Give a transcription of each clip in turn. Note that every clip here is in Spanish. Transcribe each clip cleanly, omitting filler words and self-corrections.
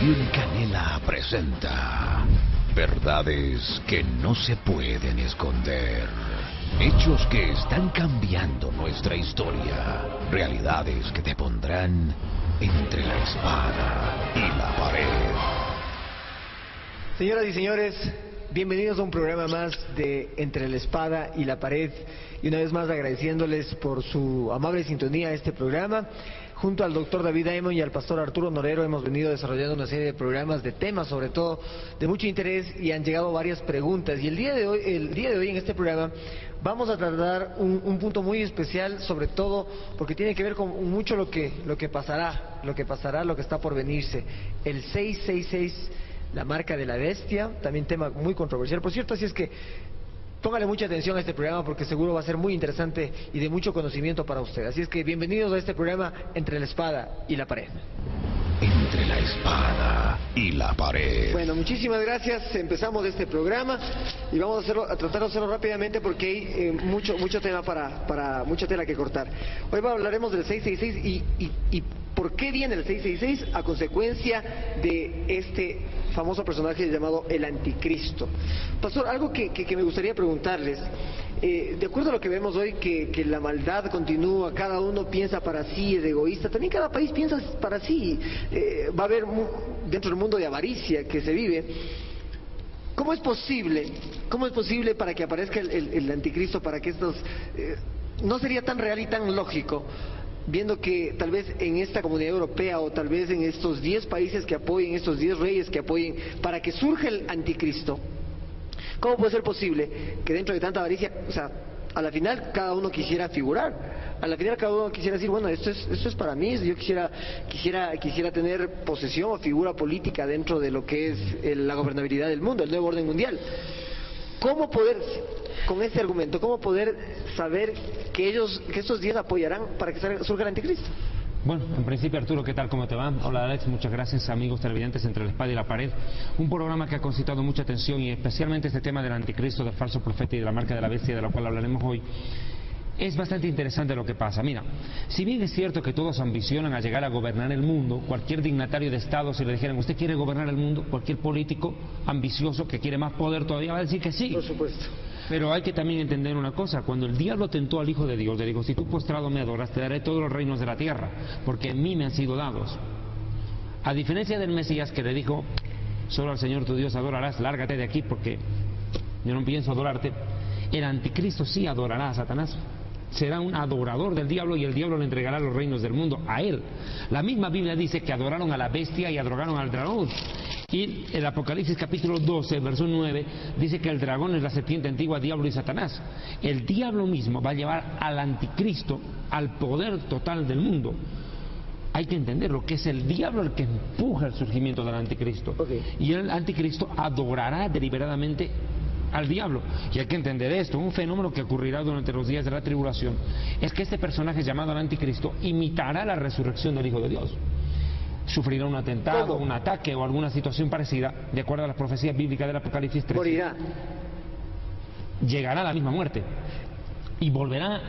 Radio en Canela presenta verdades que no se pueden esconder, hechos que están cambiando nuestra historia, realidades que te pondrán entre la espada y la pared. Señoras y señores, bienvenidos a un programa más de Entre la Espada y la Pared, y una vez más agradeciéndoles por su amable sintonía a este programa. Junto al doctor David Diamond y al pastor Arturo Norero hemos venido desarrollando una serie de programas de temas, sobre todo de mucho interés, y han llegado varias preguntas. Y el día de hoy en este programa vamos a tratar un punto muy especial, sobre todo porque tiene que ver con mucho lo que pasará, lo que está por venirse. El 666, la marca de la bestia, también tema muy controversial, por cierto, así es que póngale mucha atención a este programa porque seguro va a ser muy interesante y de mucho conocimiento para usted. Así es que bienvenidos a este programa Entre la Espada y la Pared. Entre la espada y la pared. Bueno, muchísimas gracias. Empezamos este programa y vamos a tratar de hacerlo rápidamente porque hay mucho tema mucha tela que cortar. Hoy hablaremos del 666 y ¿por qué viene el 666? A consecuencia de este famoso personaje llamado el Anticristo. Pastor, algo que me gustaría preguntarles, de acuerdo a lo que vemos hoy, que la maldad continúa, cada uno piensa para sí, es egoísta, también cada país piensa para sí, va a haber dentro del mundo de avaricia que se vive. ¿Cómo es posible para que aparezca el Anticristo, para que estos... no sería tan real y tan lógico, viendo que tal vez en esta comunidad europea o tal vez en estos 10 países que apoyen, estos 10 reyes que apoyen, para que surja el Anticristo? ¿Cómo puede ser posible que dentro de tanta avaricia, o sea, a la final cada uno quisiera figurar? A la final cada uno quisiera decir, bueno, esto es para mí, yo quisiera tener posesión o figura política dentro de lo que es la gobernabilidad del mundo, el nuevo orden mundial. ¿Cómo poder, con este argumento, cómo poder saber que estos 10 apoyarán para que surja el Anticristo? Bueno, en principio, Arturo, ¿qué tal? ¿Cómo te va? Hola, Alex, muchas gracias, amigos televidentes Entre la Espada y la Pared. Un programa que ha concitado mucha atención, y especialmente este tema del Anticristo, del falso profeta y de la marca de la bestia, de la cual hablaremos hoy. Es bastante interesante lo que pasa. Mira, si bien es cierto que todos ambicionan a llegar a gobernar el mundo, cualquier dignatario de Estado, si le dijeran, ¿usted quiere gobernar el mundo?, cualquier político ambicioso que quiere más poder todavía va a decir que sí. Por supuesto. Pero hay que también entender una cosa: cuando el diablo tentó al Hijo de Dios, le dijo, si tú postrado me adoras, te daré todos los reinos de la tierra, porque en mí me han sido dados. A diferencia del Mesías, que le dijo, solo al Señor tu Dios adorarás, lárgate de aquí porque yo no pienso adorarte, el Anticristo sí adorará a Satanás. Será un adorador del diablo y el diablo le entregará los reinos del mundo a él. La misma Biblia dice que adoraron a la bestia y adoraron al dragón. Y el Apocalipsis capítulo 12, verso 9, dice que el dragón es la serpiente antigua, diablo y Satanás. El diablo mismo va a llevar al Anticristo al poder total del mundo. Hay que entenderlo, que es el diablo el que empuja el surgimiento del Anticristo. Y el Anticristo adorará deliberadamente al diablo. Y hay que entender esto: un fenómeno que ocurrirá durante los días de la tribulación es que este personaje llamado el Anticristo imitará la resurrección del Hijo de Dios. Sufrirá un atentado, un ataque o alguna situación parecida, de acuerdo a las profecías bíblicas del Apocalipsis 13. Morirá. Llegará a la misma muerte y volverá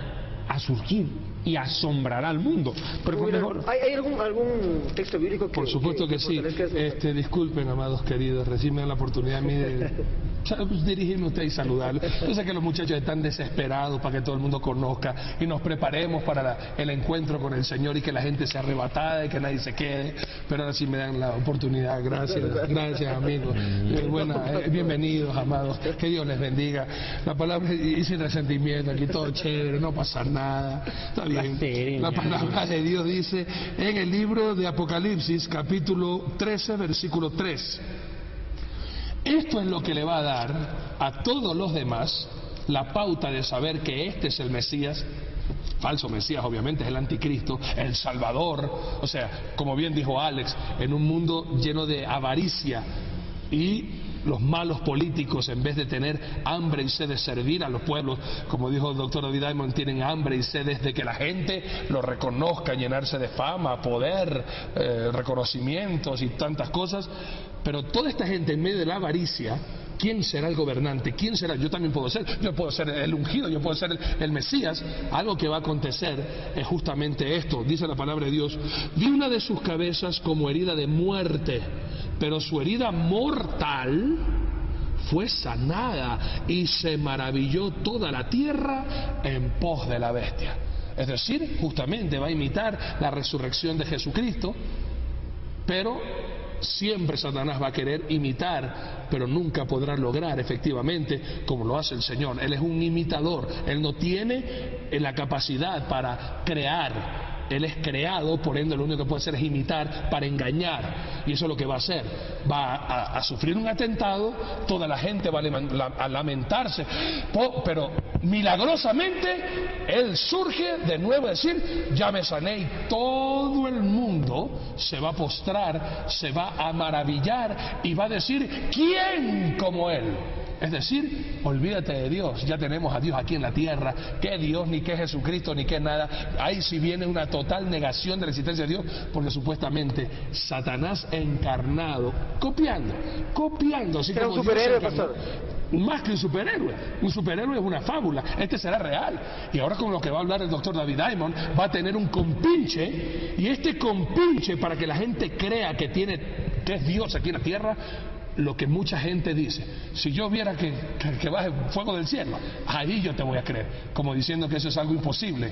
a surgir y asombrará al mundo. Pero mejor... ¿Hay algún texto bíblico que... Por supuesto que sí. Disculpen, amados queridos, recién me dan la oportunidad a mí de dirigirme a usted y saludarlo. Yo sé que los muchachos están desesperados para que todo el mundo conozca y nos preparemos para el encuentro con el Señor y que la gente sea arrebatada y que nadie se quede, pero ahora sí me dan la oportunidad. Gracias amigos. Bienvenidos, amados, que Dios les bendiga. La palabra, y sin resentimiento, aquí todo chévere, no pasa nada, está bien. La palabra de Dios dice en el libro de Apocalipsis capítulo 13 versículo 3: esto es lo que le va a dar a todos los demás la pauta de saber que este es el Mesías, falso Mesías obviamente, es el Anticristo, el Salvador. O sea, como bien dijo Alex, en un mundo lleno de avaricia, y los malos políticos, en vez de tener hambre y sed de servir a los pueblos, como dijo el doctor David Diamond, tienen hambre y sed de que la gente lo reconozca, llenarse de fama, poder, reconocimientos y tantas cosas. Pero toda esta gente, en medio de la avaricia, ¿quién será el gobernante? ¿Quién será? Yo también puedo ser, yo puedo ser el ungido, yo puedo ser el Mesías. Algo que va a acontecer es justamente esto. Dice la palabra de Dios: vi una de sus cabezas como herida de muerte, pero su herida mortal fue sanada y se maravilló toda la tierra en pos de la bestia. Es decir, justamente va a imitar la resurrección de Jesucristo, pero siempre Satanás va a querer imitar, pero nunca podrá lograr efectivamente como lo hace el Señor. Él es un imitador, Él no tiene la capacidad para crear. Él es creado, por ende lo único que puede hacer es imitar para engañar, y eso es lo que va a hacer. Va a sufrir un atentado, toda la gente va a lamentarse, pero milagrosamente Él surge de nuevo a decir, ya me sané, y todo el mundo se va a postrar, se va a maravillar y va a decir, ¿quién como Él? Es decir, olvídate de Dios, ya tenemos a Dios aquí en la tierra. ¿Qué Dios, ni qué Jesucristo, ni qué nada? Ahí sí viene una total negación de la existencia de Dios, porque supuestamente Satanás encarnado, copiando, así era como un superhéroe, Dios encarnó. pastor. Más que un superhéroe es una fábula, este será real. Y ahora con lo que va a hablar el doctor David Diamond, va a tener un compinche, y este compinche, para que la gente crea que es Dios aquí en la tierra, lo que mucha gente dice, si yo viera que baje fuego del cielo, ahí yo te voy a creer, como diciendo que eso es algo imposible.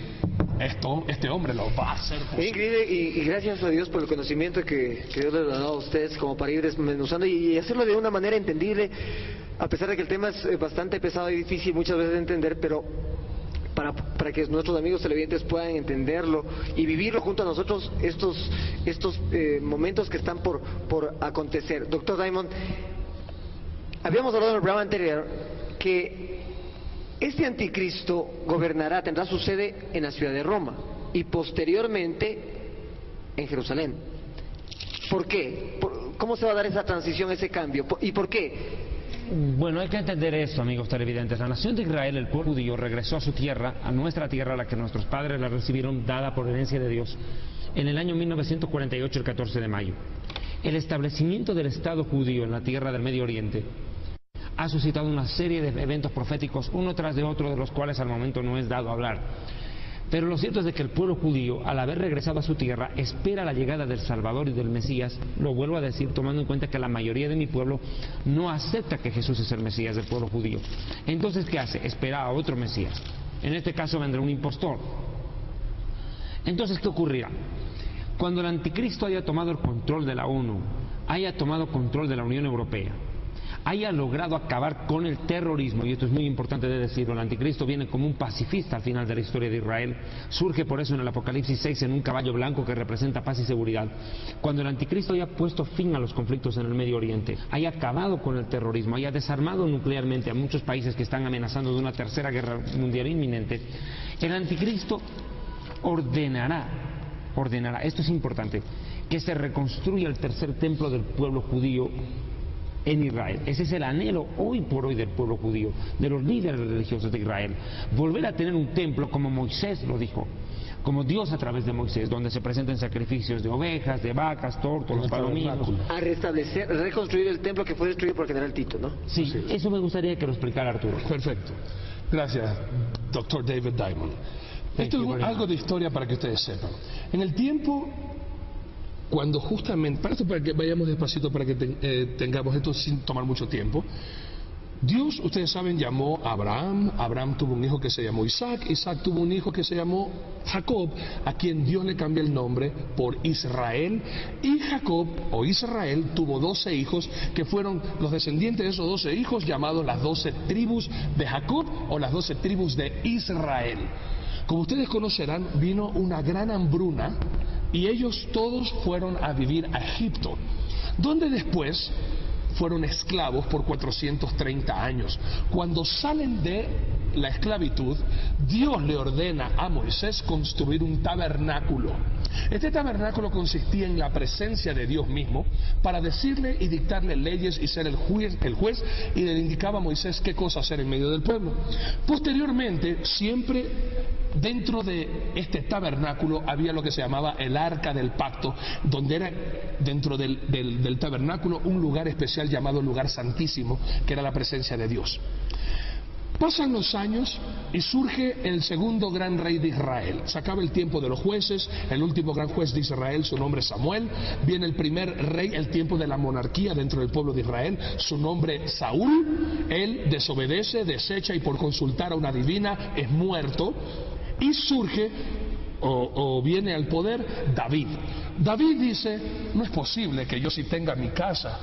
Este hombre lo va a hacer posible. Es increíble, y gracias a Dios por el conocimiento que Dios les ha dado a ustedes como para ir desmenuzando y hacerlo de una manera entendible, a pesar de que el tema es bastante pesado y difícil muchas veces de entender, pero para que nuestros amigos televidentes puedan entenderlo y vivirlo junto a nosotros estos momentos que están por acontecer. Doctor Diamond, habíamos hablado en el programa anterior que este anticristo gobernará, tendrá su sede en la ciudad de Roma y posteriormente en Jerusalén. ¿Por qué? ¿Cómo se va a dar esa transición, ese cambio? ¿Y por qué? Bueno, hay que entender esto, amigos televidentes. La nación de Israel, el pueblo judío, regresó a su tierra, a nuestra tierra, a la que nuestros padres la recibieron, dada por herencia de Dios, en el año 1948, el 14 de mayo. El establecimiento del Estado judío en la tierra del Medio Oriente ha suscitado una serie de eventos proféticos, uno tras de otro, de los cuales al momento no es dado hablar. Pero lo cierto es de que el pueblo judío, al haber regresado a su tierra, espera la llegada del Salvador y del Mesías. Lo vuelvo a decir, tomando en cuenta que la mayoría de mi pueblo no acepta que Jesús es el Mesías del pueblo judío. Entonces, ¿qué hace? Espera a otro Mesías. En este caso vendrá un impostor. Entonces, ¿qué ocurrirá? Cuando el anticristo haya tomado el control de la ONU, haya tomado control de la Unión Europea, haya logrado acabar con el terrorismo, y esto es muy importante de decirlo, el anticristo viene como un pacifista al final de la historia de Israel, surge por eso en el Apocalipsis 6 en un caballo blanco que representa paz y seguridad. Cuando el anticristo haya puesto fin a los conflictos en el Medio Oriente, haya acabado con el terrorismo, haya desarmado nuclearmente a muchos países que están amenazando de una tercera guerra mundial inminente, el anticristo ordenará, esto es importante, que se reconstruya el tercer templo del pueblo judío en Israel. Ese es el anhelo hoy por hoy del pueblo judío, de los líderes religiosos de Israel, volver a tener un templo como Moisés lo dijo, como Dios a través de Moisés, donde se presenten sacrificios de ovejas, de vacas, tórtolos, palominos. A restablecer, reconstruir el templo que fue destruido por el general Tito, ¿no? Sí, eso me gustaría que lo explicara Arturo. Perfecto. Gracias, doctor David Diamond. Esto es algo de historia para que ustedes sepan. En el tiempo, cuando justamente, para que vayamos despacito, para que tengamos esto sin tomar mucho tiempo, Dios, ustedes saben, llamó a Abraham. Abraham tuvo un hijo que se llamó Isaac. Isaac tuvo un hijo que se llamó Jacob, a quien Dios le cambia el nombre por Israel. Y Jacob, o Israel, tuvo 12 hijos, que fueron los descendientes de esos 12 hijos, llamados las 12 tribus de Jacob, o las 12 tribus de Israel. Como ustedes conocerán, vino una gran hambruna, y ellos todos fueron a vivir a Egipto, donde después fueron esclavos por 430 años. Cuando salen de la esclavitud, Dios le ordena a Moisés construir un tabernáculo. Este tabernáculo consistía en la presencia de Dios mismo para decirle y dictarle leyes y ser el juez, y le indicaba a Moisés qué cosa hacer en medio del pueblo. Posteriormente, siempre dentro de este tabernáculo había lo que se llamaba el arca del pacto, donde era dentro del tabernáculo un lugar especial llamado lugar santísimo, que era la presencia de Dios. Pasan los años y surge el segundo gran rey de Israel. Se acaba el tiempo de los jueces, el último gran juez de Israel, su nombre es Samuel. Viene el primer rey, el tiempo de la monarquía dentro del pueblo de Israel, su nombre Saúl. Él desobedece, desecha y por consultar a una divina es muerto. Y surge o viene al poder David. David dice, no es posible que yo sí tenga mi casa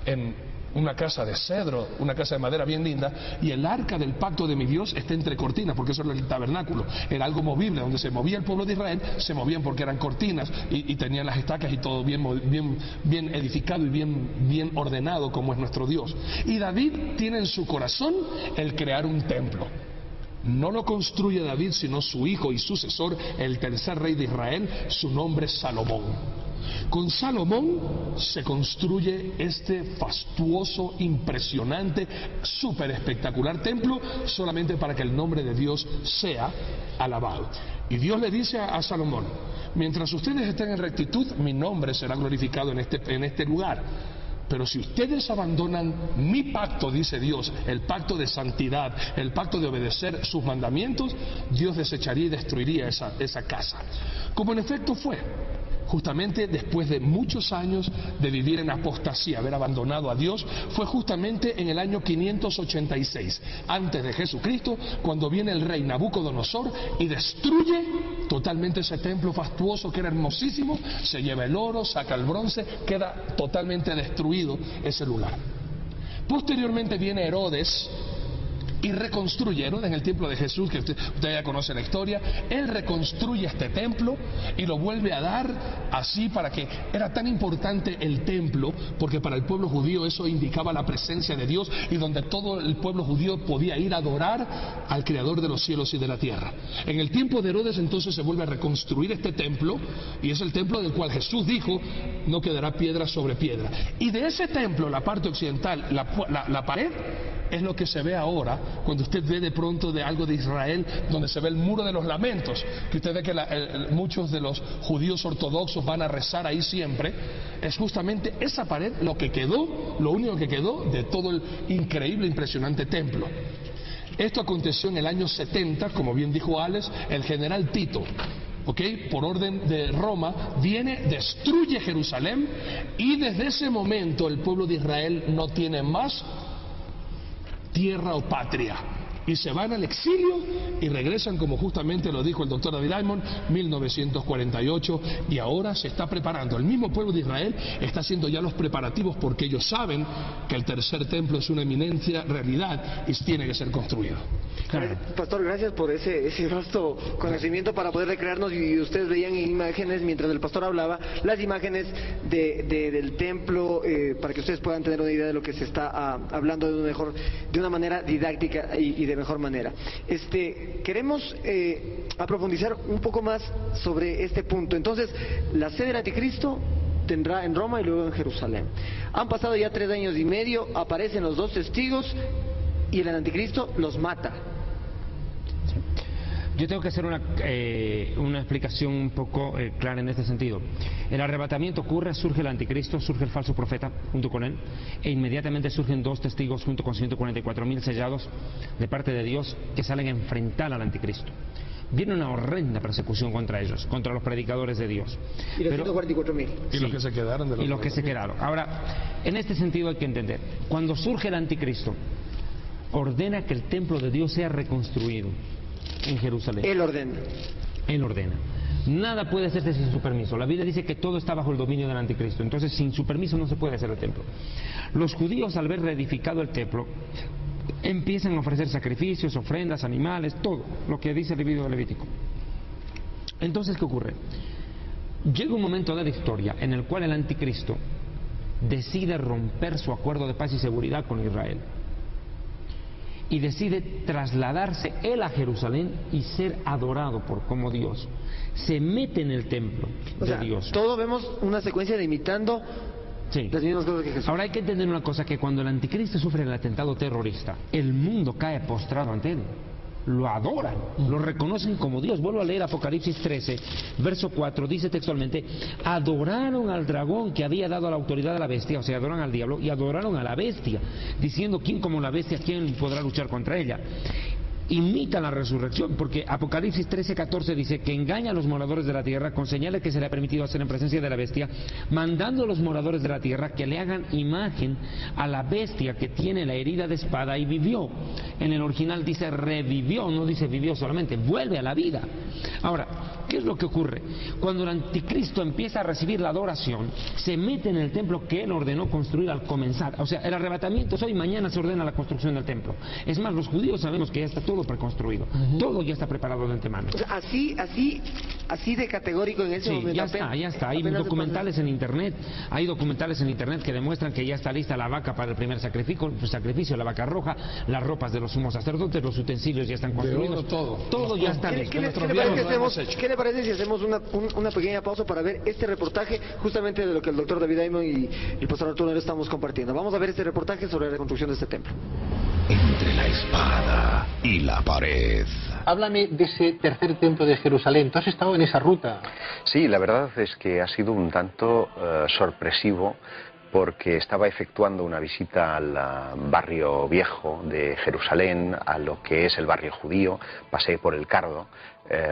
en una casa de cedro, una casa de madera bien linda, y el arca del pacto de mi Dios está entre cortinas, porque eso era el tabernáculo, era algo movible, donde se movía el pueblo de Israel, se movían porque eran cortinas y tenían las estacas y todo bien edificado y bien ordenado como es nuestro Dios. Y David tiene en su corazón el crear un templo. No lo construye David, sino su hijo y sucesor, el tercer rey de Israel, su nombre es Salomón. Con Salomón se construye este fastuoso, impresionante, súper espectacular templo, solamente para que el nombre de Dios sea alabado. Y Dios le dice a Salomón, mientras ustedes estén en rectitud, mi nombre será glorificado en este lugar. Pero si ustedes abandonan mi pacto, dice Dios, el pacto de santidad, el pacto de obedecer sus mandamientos, Dios desecharía y destruiría esa casa. Como en efecto fue. Justamente después de muchos años de vivir en apostasía, haber abandonado a Dios, fue justamente en el año 586, antes de Jesucristo, cuando viene el rey Nabucodonosor y destruye totalmente ese templo fastuoso que era hermosísimo, se lleva el oro, saca el bronce, queda totalmente destruido ese lugar. Posteriormente viene Herodes y reconstruye, Herodes en el templo de Jesús, que usted ya conoce la historia, él reconstruye este templo y lo vuelve a dar así para que era tan importante el templo, porque para el pueblo judío eso indicaba la presencia de Dios y donde todo el pueblo judío podía ir a adorar al Creador de los cielos y de la tierra. En el tiempo de Herodes entonces se vuelve a reconstruir este templo y es el templo del cual Jesús dijo, no quedará piedra sobre piedra. Y de ese templo, la parte occidental, la pared, es lo que se ve ahora cuando usted ve de pronto de algo de Israel, donde se ve el muro de los lamentos, que usted ve que muchos de los judíos ortodoxos van a rezar ahí siempre. Es justamente esa pared lo que quedó, lo único que quedó de todo el increíble, impresionante templo. Esto aconteció en el año 70, como bien dijo Alex, el general Tito, por orden de Roma, viene, destruye Jerusalén y desde ese momento el pueblo de Israel no tiene más tierra o patria y se van al exilio y regresan, como justamente lo dijo el doctor David Diamond, 1948, y ahora se está preparando. El mismo pueblo de Israel está haciendo ya los preparativos porque ellos saben que el tercer templo es una eminencia realidad y tiene que ser construido. Claro. Pastor, gracias por ese vasto conocimiento para poder recrearnos, y ustedes veían imágenes mientras el pastor hablaba, las imágenes del templo, para que ustedes puedan tener una idea de lo que se está hablando de una manera didáctica y de mejor manera. Queremos profundizar un poco más sobre este punto. Entonces, la sede del anticristo tendrá en Roma y luego en Jerusalén. Han pasado ya 3 años y medio, aparecen los 2 testigos y el anticristo los mata. Yo tengo que hacer una explicación un poco clara en este sentido. El arrebatamiento ocurre, surge el anticristo, surge el falso profeta junto con él, e inmediatamente surgen 2 testigos junto con 144.000 sellados de parte de Dios que salen a enfrentar al anticristo. Viene una horrenda persecución contra ellos, contra los predicadores de Dios. Y los 144.000. Y los que se quedaron de los y los que se quedaron. Ahora, en este sentido hay que entender, cuando surge el anticristo, ordena que el templo de Dios sea reconstruido en Jerusalén. Él ordena. Él ordena. Nada puede hacerse sin su permiso. La Biblia dice que todo está bajo el dominio del anticristo. Entonces, sin su permiso no se puede hacer el templo. Los judíos, al ver reedificado el templo, empiezan a ofrecer sacrificios, ofrendas, animales, todo lo que dice el libro de Levítico. Entonces, ¿qué ocurre? Llega un momento de la historia en el cual el anticristo decide romper su acuerdo de paz y seguridad con Israel y decide trasladarse él a Jerusalén y ser adorado como Dios. Se mete en el templo de Dios. Todos vemos una secuencia de imitando las mismas cosas que Jesús. Ahora hay que entender una cosa, que cuando el anticristo sufre el atentado terrorista, el mundo cae postrado ante él. lo adoran, lo reconocen como Dios. Vuelvo a leer Apocalipsis 13, verso 4, dice textualmente: adoraron al dragón que había dado la autoridad a la bestia, o sea, adoran al diablo y adoraron a la bestia, diciendo: ¿quién como la bestia, quién podrá luchar contra ella? Imitan la resurrección, porque Apocalipsis 13:14 dice que engaña a los moradores de la tierra con señales que se le ha permitido hacer en presencia de la bestia, mandando a los moradores de la tierra que le hagan imagen a la bestia que tiene la herida de espada y vivió. En el original dice revivió, no dice vivió solamente, vuelve a la vida. Ahora, ¿qué es lo que ocurre? Cuando el anticristo empieza a recibir la adoración, se mete en el templo que él ordenó construir al comenzar. O sea, el arrebatamiento es hoy, mañana se ordena la construcción del templo. Es más, los judíos sabemos que ya está todo preconstruido, todo ya está preparado de antemano. O sea, así de categórico en ese momento. Ya está. Hay documentales en internet, que demuestran que ya está lista la vaca para el primer sacrificio, la vaca roja, las ropas de los sumos sacerdotes, los utensilios ya están construidos, todo ya está listo. ¿Qué le parece si hacemos una pequeña pausa para ver este reportaje justamente de lo que el doctor David Aymon y el pastor Arturo estamos compartiendo? Vamos a ver este reportaje sobre la reconstrucción de este templo. Entre la espada y la pared. Háblame de ese tercer templo de Jerusalén. ¿Tú has estado en esa ruta? Sí, la verdad es que ha sido un tanto sorpresivo, porque estaba efectuando una visita al barrio viejo de Jerusalén, a lo que es el barrio judío. Pasé por el Cardo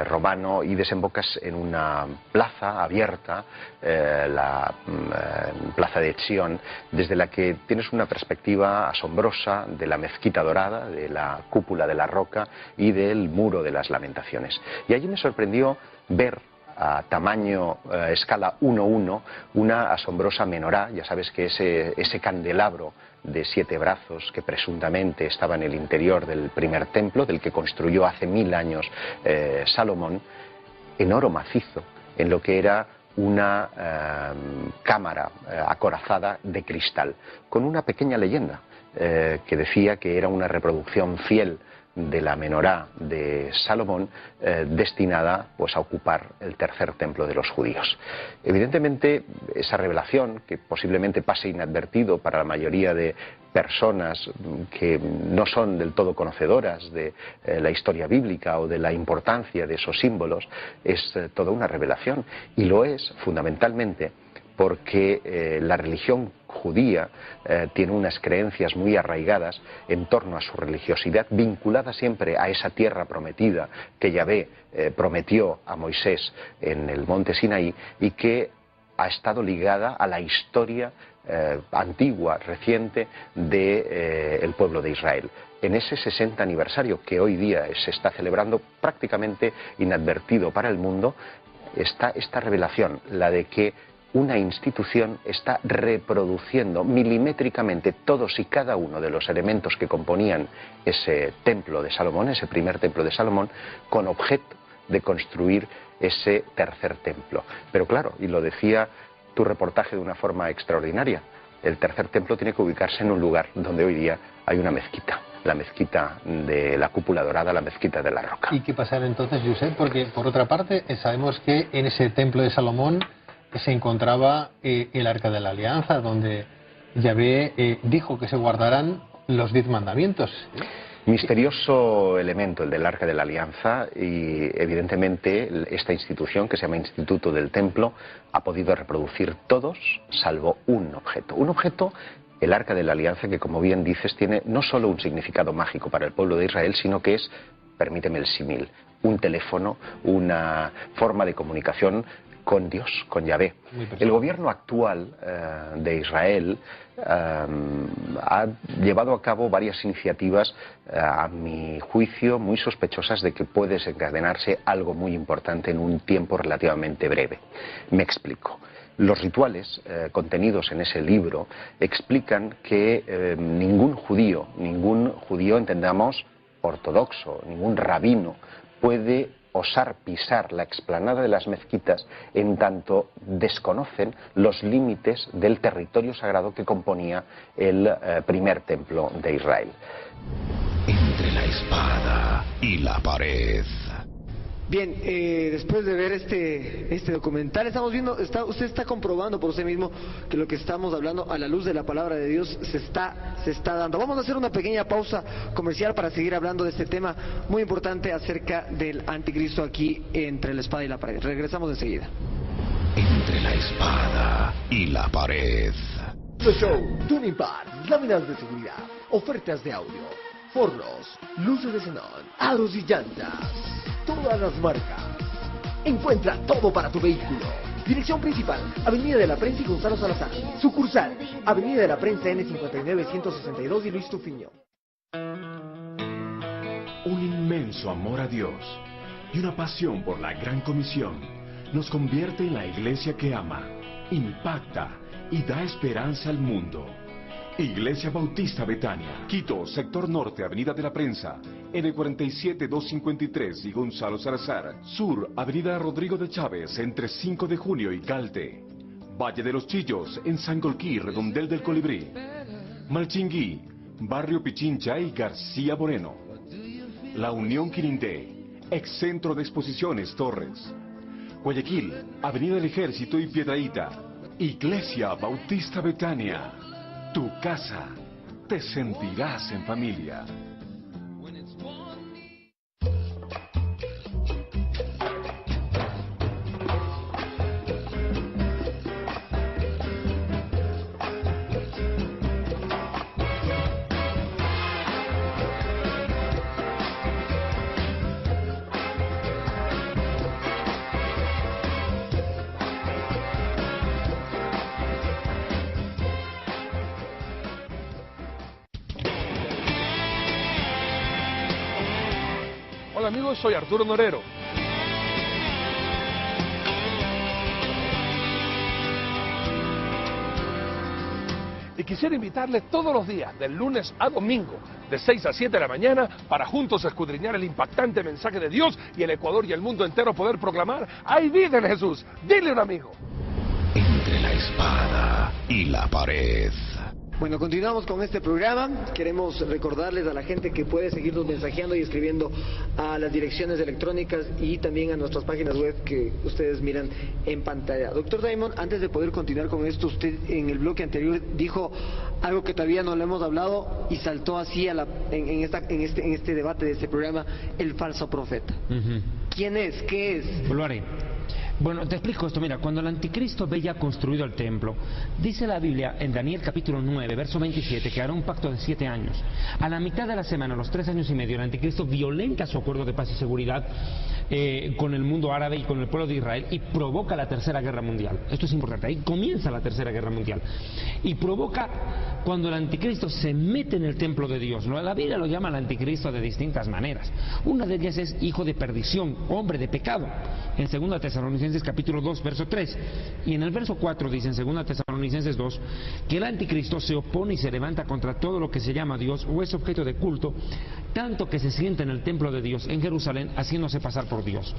romano y desembocas en una plaza abierta, la plaza de Etzion, desde la que tienes una perspectiva asombrosa de la mezquita dorada, de la cúpula de la roca y del muro de las lamentaciones. Y allí me sorprendió ver a tamaño, escala 1:1, una asombrosa menorá. Ya sabes que ese candelabro de 7 brazos que presuntamente estaba en el interior del primer templo, del que construyó hace 1000 años Salomón, en oro macizo, en lo que era una cámara acorazada de cristal, con una pequeña leyenda que decía que era una reproducción fiel de la menorá de Salomón, destinada pues a ocupar el tercer templo de los judíos. Evidentemente, esa revelación, que posiblemente pase inadvertido para la mayoría de personas que no son del todo conocedoras de la historia bíblica o de la importancia de esos símbolos, es toda una revelación, y lo es fundamentalmente porque la religión judía tiene unas creencias muy arraigadas en torno a su religiosidad, vinculada siempre a esa tierra prometida que Yahvé prometió a Moisés en el monte Sinaí, y que ha estado ligada a la historia antigua, reciente, del pueblo de Israel. En ese 60 aniversario que hoy día se está celebrando, prácticamente inadvertido para el mundo, está esta revelación, la de que una institución está reproduciendo milimétricamente todos y cada uno de los elementos que componían ese templo de Salomón, ese primer templo de Salomón, con objeto de construir ese tercer templo. Pero claro, y lo decía tu reportaje de una forma extraordinaria, el tercer templo tiene que ubicarse en un lugar donde hoy día hay una mezquita, la mezquita de la cúpula dorada, la mezquita de la roca. ¿Y qué pasará entonces, Josep? Porque por otra parte sabemos que en ese templo de Salomón se encontraba el Arca de la Alianza, donde Yahvé dijo que se guardarán los 10 mandamientos. Misterioso elemento el del Arca de la Alianza, y evidentemente esta institución, que se llama Instituto del Templo, ha podido reproducir todos salvo un objeto. Un objeto, el Arca de la Alianza, que como bien dices tiene no solo un significado mágico para el pueblo de Israel, sino que es, permíteme el símil, un teléfono, una forma de comunicación con Dios, con Yahvé. El gobierno actual de Israel ha llevado a cabo varias iniciativas, a mi juicio, muy sospechosas de que puede desencadenarse algo muy importante en un tiempo relativamente breve. Me explico. Los rituales contenidos en ese libro explican que ningún judío, entendamos, ortodoxo, ningún rabino, puede osar pisar la explanada de las mezquitas en tanto desconocen los límites del territorio sagrado que componía el primer templo de Israel. Entre la espada y la pared. Bien, después de ver este documental, estamos viendo, usted está comprobando por usted mismo que lo que estamos hablando a la luz de la palabra de Dios se está dando. Vamos a hacer una pequeña pausa comercial para seguir hablando de este tema muy importante acerca del anticristo aquí entre la espada y la pared. Regresamos enseguida. Entre la espada y la pared. The Show, Tuning Parts, láminas de seguridad, ofertas de audio, forros, luces de xenón, aros y llantas. Todas las marcas. Encuentra todo para tu vehículo. Dirección principal, Avenida de la Prensa y Gonzalo Salazar. Sucursal, Avenida de la Prensa N59 162 y Luis Tufiño. Un inmenso amor a Dios y una pasión por la Gran Comisión nos convierte en la iglesia que ama, impacta y da esperanza al mundo. Iglesia Bautista Betania, Quito, sector norte, Avenida de la Prensa, N47 253 y Gonzalo Salazar. Sur, Avenida Rodrigo de Chávez, entre 5 de junio y Calte. Valle de los Chillos, en Sangolquí, Redondel del Colibrí. Malchinguí, Barrio Pichincha y García Moreno. La Unión Quirindé, ex Centro de Exposiciones Torres. Guayaquil, Avenida del Ejército y Piedrahíta. Iglesia Bautista Betania. Tu casa, te sentirás en familia. Hola amigos, soy Arturo Norero. Y quisiera invitarles todos los días, del lunes a domingo, de 6 a 7 de la mañana, para juntos escudriñar el impactante mensaje de Dios y el Ecuador y el mundo entero poder proclamar: ¡hay vida en Jesús! Dile a un amigo. Entre la espada y la pared. Bueno, continuamos con este programa. Queremos recordarles a la gente que puede seguirnos mensajeando y escribiendo a las direcciones electrónicas y también a nuestras páginas web que ustedes miran en pantalla. Doctor Diamond, antes de poder continuar con esto, usted en el bloque anterior dijo algo que todavía no lo hemos hablado y saltó así en este debate de este programa: el falso profeta. ¿Quién es? ¿Qué es? Lo haré. Bueno, te explico esto. Mira, cuando el anticristo ve ya construido el templo, dice la Biblia en Daniel capítulo 9, verso 27, que hará un pacto de 7 años. A la mitad de la semana, a los 3 años y medio, el anticristo violenta su acuerdo de paz y seguridad con el mundo árabe y con el pueblo de Israel y provoca la Tercera Guerra Mundial. Esto es importante. Ahí comienza la Tercera Guerra Mundial. Y provoca cuando el anticristo se mete en el templo de Dios. La Biblia lo llama el anticristo de distintas maneras. Una de ellas es hijo de perdición, hombre de pecado. En 2 Tesalonicenses capítulo 2, verso 3. Y en el verso 4 dice en 2 Tesalonicenses 2 que el anticristo se opone y se levanta contra todo lo que se llama Dios o es objeto de culto, tanto que se sienta en el templo de Dios en Jerusalén haciéndose pasar por Dios.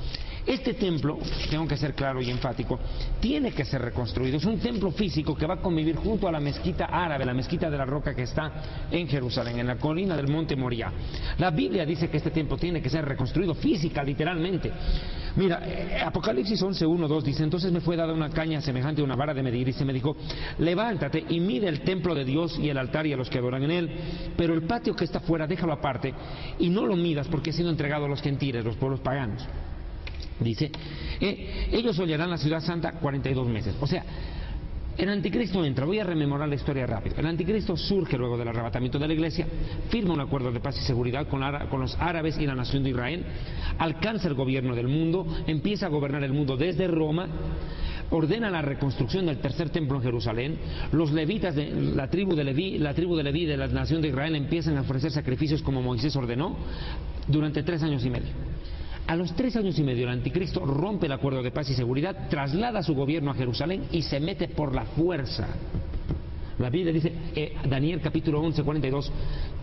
Este templo, tengo que ser claro y enfático, tiene que ser reconstruido. Es un templo físico que va a convivir junto a la mezquita árabe, la mezquita de la roca que está en Jerusalén, en la colina del monte Moriah. La Biblia dice que este templo tiene que ser reconstruido física, literalmente. Mira, Apocalipsis 11:1-2 dice: entonces me fue dada una caña semejante a una vara de medir y se me dijo: levántate y mide el templo de Dios y el altar y a los que adoran en él, pero el patio que está fuera déjalo aparte y no lo midas porque ha sido entregado a los gentiles, los pueblos paganos. Dice, ellos hollarán la ciudad santa 42 meses. O sea, el anticristo entra. Voy a rememorar la historia rápido. El anticristo surge luego del arrebatamiento de la iglesia, firma un acuerdo de paz y seguridad con los árabes y la nación de Israel, alcanza el gobierno del mundo, empieza a gobernar el mundo desde Roma, ordena la reconstrucción del tercer templo en Jerusalén. Los levitas de la tribu de Leví de la nación de Israel empiezan a ofrecer sacrificios como Moisés ordenó durante 3 años y medio. A los 3 años y medio el anticristo rompe el acuerdo de paz y seguridad, traslada su gobierno a Jerusalén y se mete por la fuerza. La Biblia dice, Daniel capítulo 11:42,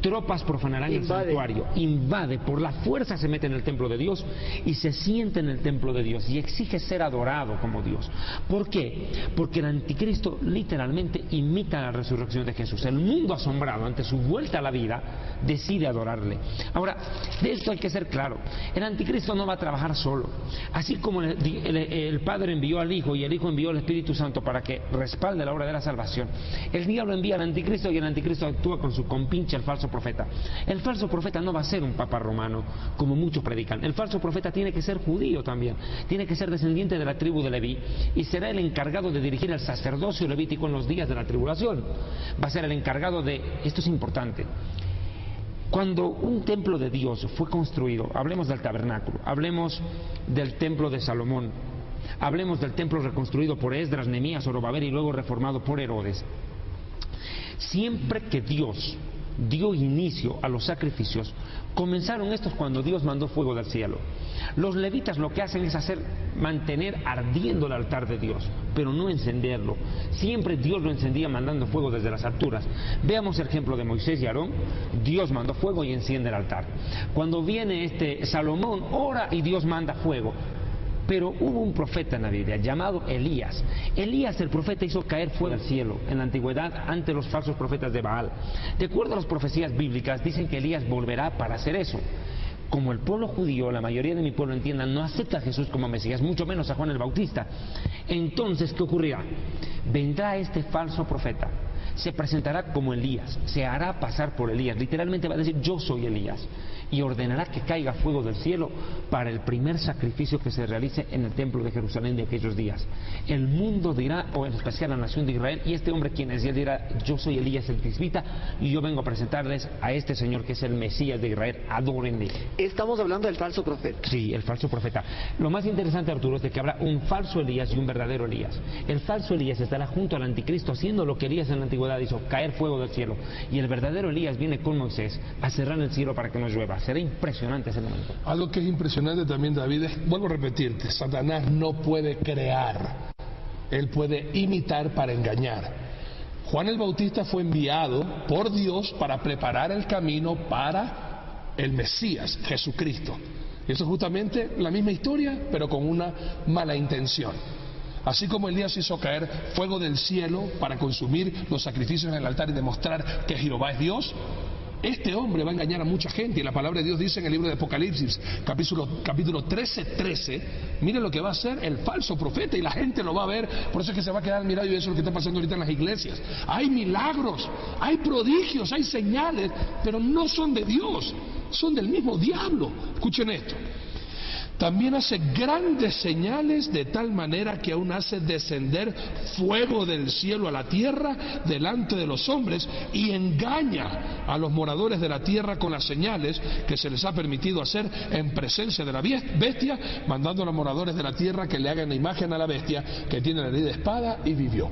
tropas profanarán el santuario, invade, por la fuerza se mete en el templo de Dios y se siente en el templo de Dios y exige ser adorado como Dios. ¿Por qué? Porque el anticristo literalmente imita la resurrección de Jesús. El mundo asombrado ante su vuelta a la vida decide adorarle. Ahora, de esto hay que ser claro, el anticristo no va a trabajar solo. Así como el Padre envió al Hijo y el Hijo envió al Espíritu Santo para que respalde la obra de la salvación, el diablo envía al anticristo y el anticristo actúa con su compinche, el falso profeta. El falso profeta no va a ser un papa romano, como muchos predican. El falso profeta tiene que ser judío también, tiene que ser descendiente de la tribu de Leví y será el encargado de dirigir el sacerdocio levítico en los días de la tribulación. Va a ser el encargado de, esto es importante, cuando un templo de Dios fue construido, hablemos del tabernáculo, hablemos del templo de Salomón, hablemos del templo reconstruido por Esdras, Nehemías, Zorobabel y luego reformado por Herodes. Siempre que Dios dio inicio a los sacrificios, comenzaron estos cuando Dios mandó fuego del cielo. Los levitas lo que hacen es mantener ardiendo el altar de Dios, pero no encenderlo. Siempre Dios lo encendía mandando fuego desde las alturas. Veamos el ejemplo de Moisés y Aarón. Dios mandó fuego y enciende el altar. Cuando viene Salomón, ora y Dios manda fuego. Pero hubo un profeta en la Biblia llamado Elías. Elías, el profeta, hizo caer fuego del cielo en la antigüedad ante los falsos profetas de Baal. De acuerdo a las profecías bíblicas, dicen que Elías volverá para hacer eso. Como el pueblo judío, la mayoría de mi pueblo entienda, no acepta a Jesús como Mesías, mucho menos a Juan el Bautista. Entonces, ¿qué ocurrirá? Vendrá este falso profeta, se presentará como Elías, se hará pasar por Elías, literalmente va a decir yo soy Elías, y ordenará que caiga fuego del cielo para el primer sacrificio que se realice en el templo de Jerusalén de aquellos días. El mundo dirá, o en especial la nación de Israel, ¿y este hombre quién es? Y él dirá, yo soy Elías el Tisbita y yo vengo a presentarles a este señor que es el Mesías de Israel, adórenle. Estamos hablando del falso profeta. Sí, el falso profeta. Lo más interesante, Arturo, es de que habrá un falso Elías y un verdadero Elías. El falso Elías estará junto al anticristo haciendo lo que Elías en la antigüedad hizo, caer fuego del cielo, y el verdadero Elías viene con Moisés a cerrar el cielo para que no llueva. Será impresionante ese momento. Algo que es impresionante también, David, es, vuelvo a repetirte, Satanás no puede crear, él puede imitar para engañar. Juan el Bautista fue enviado por Dios para preparar el camino para el Mesías, Jesucristo. Y eso es justamente la misma historia, pero con una mala intención. Así como Elías hizo caer fuego del cielo para consumir los sacrificios en el altar y demostrar que Jehová es Dios, este hombre va a engañar a mucha gente. Y la palabra de Dios dice en el libro de Apocalipsis, capítulo 13, miren lo que va a hacer el falso profeta y la gente lo va a ver. Por eso es que se va a quedar mirado, y eso es lo que está pasando ahorita en las iglesias. Hay milagros, hay prodigios, hay señales, pero no son de Dios, son del mismo diablo. Escuchen esto. También hace grandes señales de tal manera que aún hace descender fuego del cielo a la tierra delante de los hombres y engaña a los moradores de la tierra con las señales que se les ha permitido hacer en presencia de la bestia, mandando a los moradores de la tierra que le hagan la imagen a la bestia que tiene la herida de espada y vivió.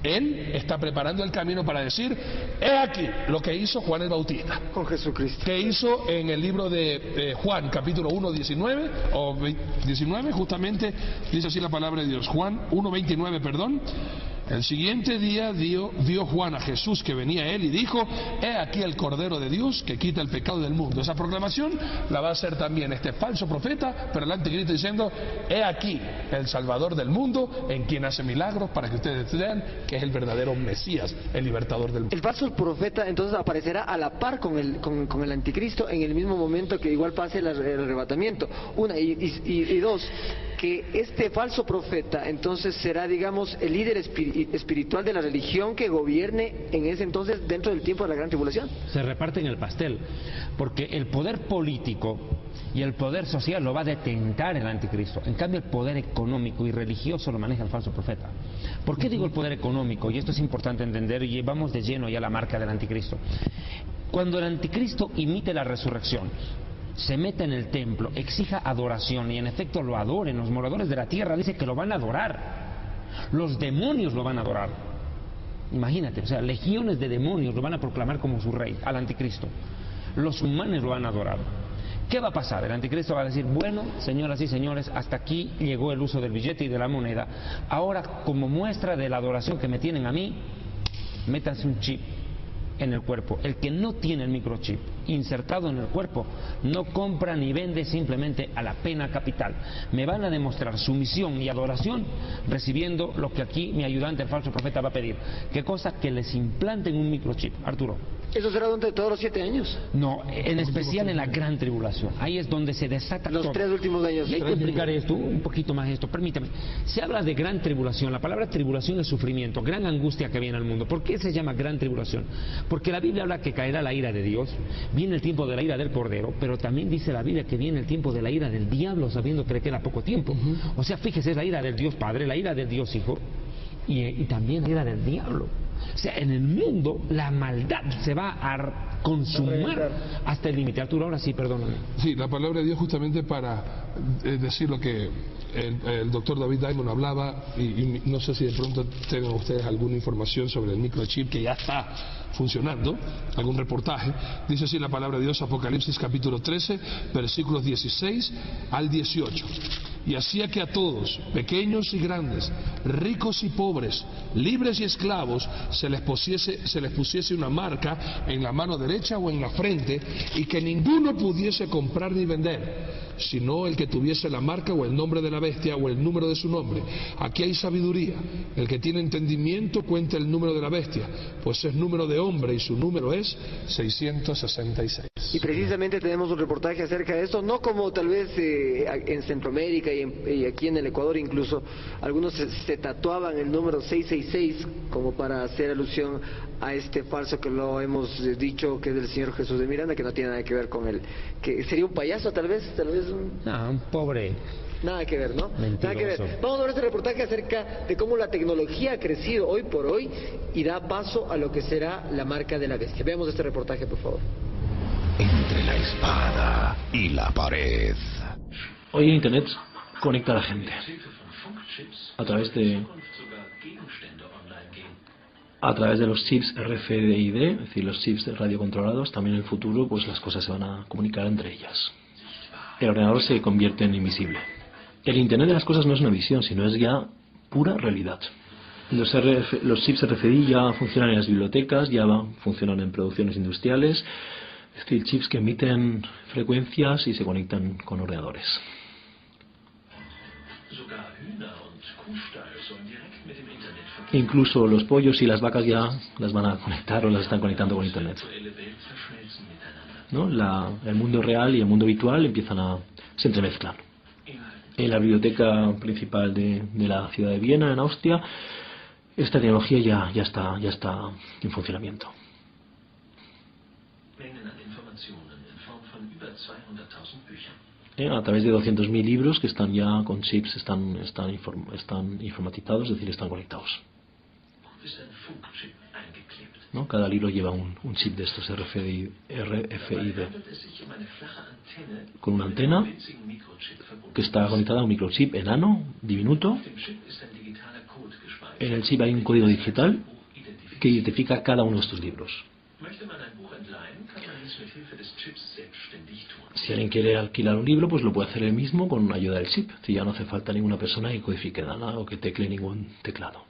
Él está preparando el camino para decir, he aquí lo que hizo Juan el Bautista. Con Jesucristo. Que hizo en el libro de Juan, capítulo 1, 19, o 19, justamente dice así la palabra de Dios. Juan 1, 29, perdón. El siguiente día vio Juan a Jesús que venía a él y dijo, he aquí el Cordero de Dios que quita el pecado del mundo. Esa proclamación la va a hacer también este falso profeta, pero el anticristo diciendo, he aquí el Salvador del mundo en quien hace milagros para que ustedes vean que es el verdadero Mesías, el libertador del mundo. El falso profeta entonces aparecerá a la par con el anticristo en el mismo momento que igual pase el arrebatamiento. Una, y dos, que este falso profeta entonces será, digamos, el líder espiritual de la religión que gobierne en ese entonces dentro del tiempo de la gran tribulación. Se reparten el pastel, porque el poder político y el poder social lo va a detentar el anticristo. En cambio, el poder económico y religioso lo maneja el falso profeta. ¿Por qué digo el poder económico? Y esto es importante entender, y vamos de lleno ya a la marca del anticristo. Cuando el anticristo imite la resurrección, se meta en el templo, exija adoración y en efecto lo adoren, los moradores de la tierra dice que lo van a adorar, los demonios lo van a adorar. Imagínate, o sea, legiones de demonios lo van a proclamar como su rey, al anticristo. Los humanos lo van a adorar. ¿Qué va a pasar? El anticristo va a decir, bueno, señoras y señores, hasta aquí llegó el uso del billete y de la moneda. Ahora, como muestra de la adoración que me tienen a mí, métanse un chip en el cuerpo. El que no tiene el microchip insertado en el cuerpo no compra ni vende, simplemente a la pena capital. Me van a demostrar sumisión y adoración recibiendo lo que aquí mi ayudante, el falso profeta, va a pedir. ¿Qué cosa? Que les implanten un microchip. Arturo. ¿Eso será durante todos los 7 años? No, en especial en la gran tribulación. Ahí es donde se desata los todo. 3 últimos años. Y hay que explicar esto, un poquito más esto, permítame. Se habla de gran tribulación. La palabra tribulación es sufrimiento, gran angustia que viene al mundo. ¿Por qué se llama gran tribulación? Porque la Biblia habla que caerá la ira de Dios, viene el tiempo de la ira del Cordero, pero también dice la Biblia que viene el tiempo de la ira del diablo, sabiendo que le queda poco tiempo. O sea, fíjese, es la ira del Dios Padre, la ira del Dios Hijo y también la ira del diablo. O sea, en el mundo la maldad se va a consumar hasta el límite. Arturo, ahora sí, perdóname. Sí, la palabra de Dios justamente para decir lo que el doctor David Diamond hablaba, y no sé si de pronto tengan ustedes alguna información sobre el microchip que ya está funcionando, algún reportaje. Dice así la palabra de Dios, Apocalipsis capítulo 13, versículos 16 al 18. Y hacía que a todos, pequeños y grandes, ricos y pobres, libres y esclavos, se les pusiese una marca en la mano derecha o en la frente, y que ninguno pudiese comprar ni vender, sino el que tuviese la marca o el nombre de la bestia o el número de su nombre. Aquí hay sabiduría. El que tiene entendimiento cuenta el número de la bestia, pues es número de hombre y su número es 666. Y precisamente tenemos un reportaje acerca de esto, no como tal vez en Centroamérica y aquí en el Ecuador incluso, algunos se tatuaban el número 666 como para hacer alusión a este falso que lo hemos dicho que es del Señor Jesús de Miranda, que no tiene nada que ver con él, que sería un payaso tal vez un pobre. Nada que ver, ¿no? Mentiroso. Nada que ver. Vamos a ver este reportaje acerca de cómo la tecnología ha crecido hoy por hoy y da paso a lo que será la marca de la bestia. Veamos este reportaje, por favor. Entre la espada y la pared. Hoy en Internet conecta a la gente a través de los chips RFID, es decir, los chips radiocontrolados. También en el futuro pues las cosas se van a comunicar entre ellas. El ordenador se convierte en invisible. El Internet de las cosas no es una visión, sino es ya pura realidad. Los chips RFID ya funcionan en las bibliotecas, ya funcionan en producciones industriales, es decir, chips que emiten frecuencias y se conectan con ordenadores. Incluso los pollos y las vacas ya las van a conectar o las están conectando con Internet, ¿no? El mundo real y el mundo virtual se entremezclan. En la biblioteca principal de la ciudad de Viena, en Austria, esta tecnología ya está en funcionamiento. A través de 200.000 libros que están ya con chips, están informatizados, es decir, están conectados, ¿no? Cada libro lleva un chip de estos RFID con una antena que está conectada a un microchip enano, diminuto. En el chip hay un código digital que identifica cada uno de estos libros. Si alguien quiere alquilar un libro, pues lo puede hacer él mismo con ayuda del chip. Si ya no hace falta ninguna persona que codifique nada o que tecle ningún teclado.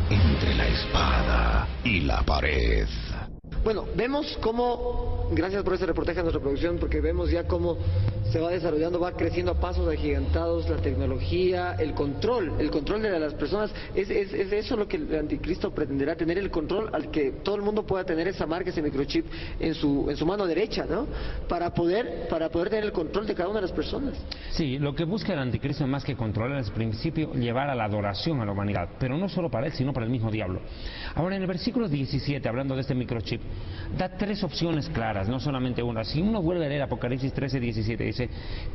Entre la espada y la pared. Bueno, vemos cómo, gracias por ese reportaje a nuestra producción, porque vemos ya cómo se va desarrollando, va creciendo a pasos agigantados la tecnología, el control de las personas. Es eso lo que el anticristo pretenderá, tener el control al que todo el mundo pueda tener esa marca, ese microchip en su mano derecha, ¿no? Para poder tener el control de cada una de las personas. Sí, lo que busca el anticristo más que controlar es, en principio, llevar a la adoración a la humanidad, pero no solo para él, sino para el mismo diablo. Ahora, en el versículo 17, hablando de este microchip, da 3 opciones claras, no solamente una. Si uno vuelve a leer Apocalipsis 13, 17, dice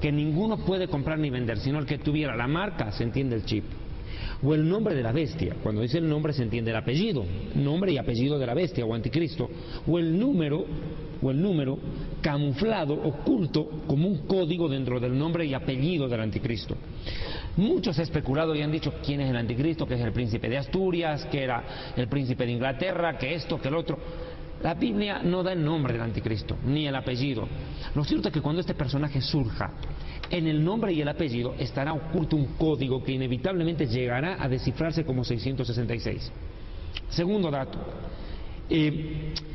que ninguno puede comprar ni vender, sino el que tuviera la marca, se entiende el chip, o el nombre de la bestia. Cuando dice el nombre se entiende el apellido, nombre y apellido de la bestia o anticristo, o el número camuflado, oculto, como un código dentro del nombre y apellido del anticristo. Muchos han especulado y han dicho quién es el anticristo, que es el príncipe de Asturias, que era el príncipe de Inglaterra, que esto, que el otro. La Biblia no da el nombre del anticristo, ni el apellido. Lo cierto es que cuando este personaje surja, en el nombre y el apellido estará oculto un código que inevitablemente llegará a descifrarse como 666. Segundo dato,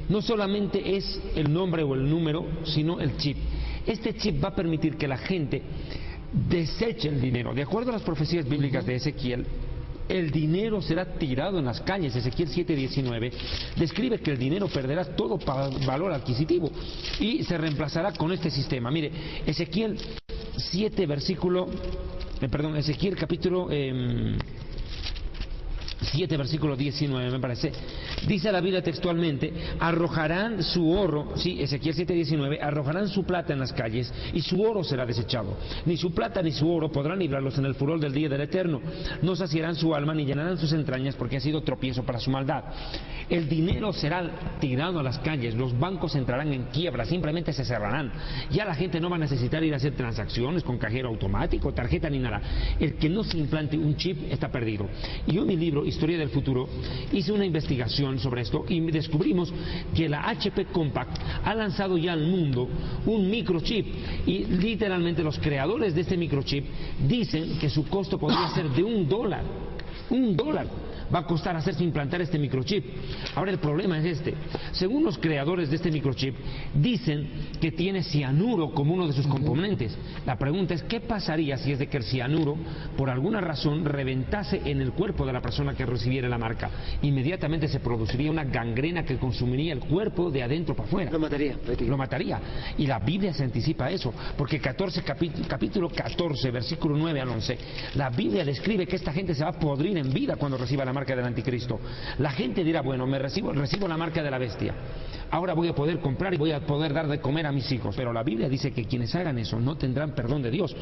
no solamente es el nombre o el número, sino el chip. Este chip va a permitir que la gente deseche el dinero. De acuerdo a las profecías bíblicas de Ezequiel, el dinero será tirado en las calles. Ezequiel 7:19 describe que el dinero perderá todo valor adquisitivo y se reemplazará con este sistema. Mire, Ezequiel 7 versículo, Ezequiel capítulo 7 versículo 19 me parece, dice la Biblia textualmente: arrojarán su oro, sí, Ezequiel 7:19, arrojarán su plata en las calles y su oro será desechado. Ni su plata ni su oro podrán librarlos en el furor del día del Eterno. No saciarán su alma ni llenarán sus entrañas, porque ha sido tropiezo para su maldad. El dinero será tirado a las calles, los bancos entrarán en quiebra, simplemente se cerrarán. Ya la gente no va a necesitar ir a hacer transacciones con cajero automático, tarjeta ni nada. El que no se implante un chip está perdido. Y yo en mi libro Historia del Futuro hice una investigación sobre esto y descubrimos que la HP Compact ha lanzado ya al mundo un microchip, y literalmente los creadores de este microchip dicen que su costo podría ser de $1. $1 va a costar hacerse implantar este microchip. Ahora el problema es este: según los creadores de este microchip, dicen que tiene cianuro como uno de sus componentes. La pregunta es: ¿qué pasaría si es de que el cianuro por alguna razón reventase en el cuerpo de la persona que recibiera la marca? Inmediatamente se produciría una gangrena que consumiría el cuerpo de adentro para afuera. Lo mataría. Y la Biblia se anticipa a eso, porque capítulo 14 versículo 9 al 11, la Biblia describe que esta gente se va a podrir en vida cuando reciba la marca del anticristo. La gente dirá: bueno, recibo la marca de la bestia, ahora voy a poder comprar y voy a poder dar de comer a mis hijos. Pero la Biblia dice que quienes hagan eso no tendrán perdón de Dios.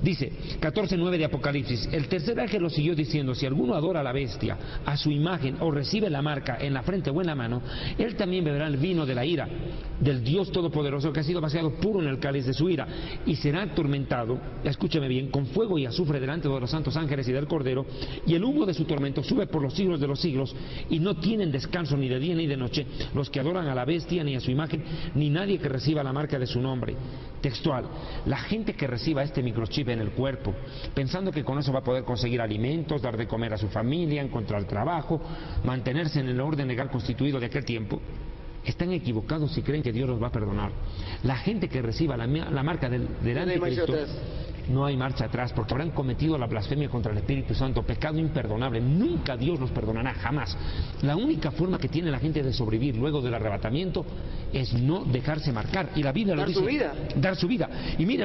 Dice 14:9 de Apocalipsis: el tercer ángel lo siguió diciendo: si alguno adora a la bestia, a su imagen, o recibe la marca en la frente o en la mano, él también beberá el vino de la ira del Dios Todopoderoso, que ha sido vaciado puro en el cáliz de su ira, y será atormentado, escúcheme bien, con fuego y azufre delante de los santos ángeles y del Cordero, y el humo de su tormento sube por los siglos de los siglos, y no tienen descanso ni de día ni de noche los que adoran a la bestia ni a su imagen, ni nadie que reciba la marca de su nombre. Textual: la gente que reciba este microchip en el cuerpo, pensando que con eso va a poder conseguir alimentos, dar de comer a su familia, encontrar trabajo, mantenerse en el orden legal constituido de aquel tiempo, están equivocados si creen que Dios los va a perdonar. La gente que reciba la marca del anticristo, no hay marcha atrás, porque habrán cometido la blasfemia contra el Espíritu Santo, pecado imperdonable. Nunca Dios los perdonará, jamás. La única forma que tiene la gente de sobrevivir luego del arrebatamiento es no dejarse marcar, y la Biblia lo dice: dar su vida. Y mire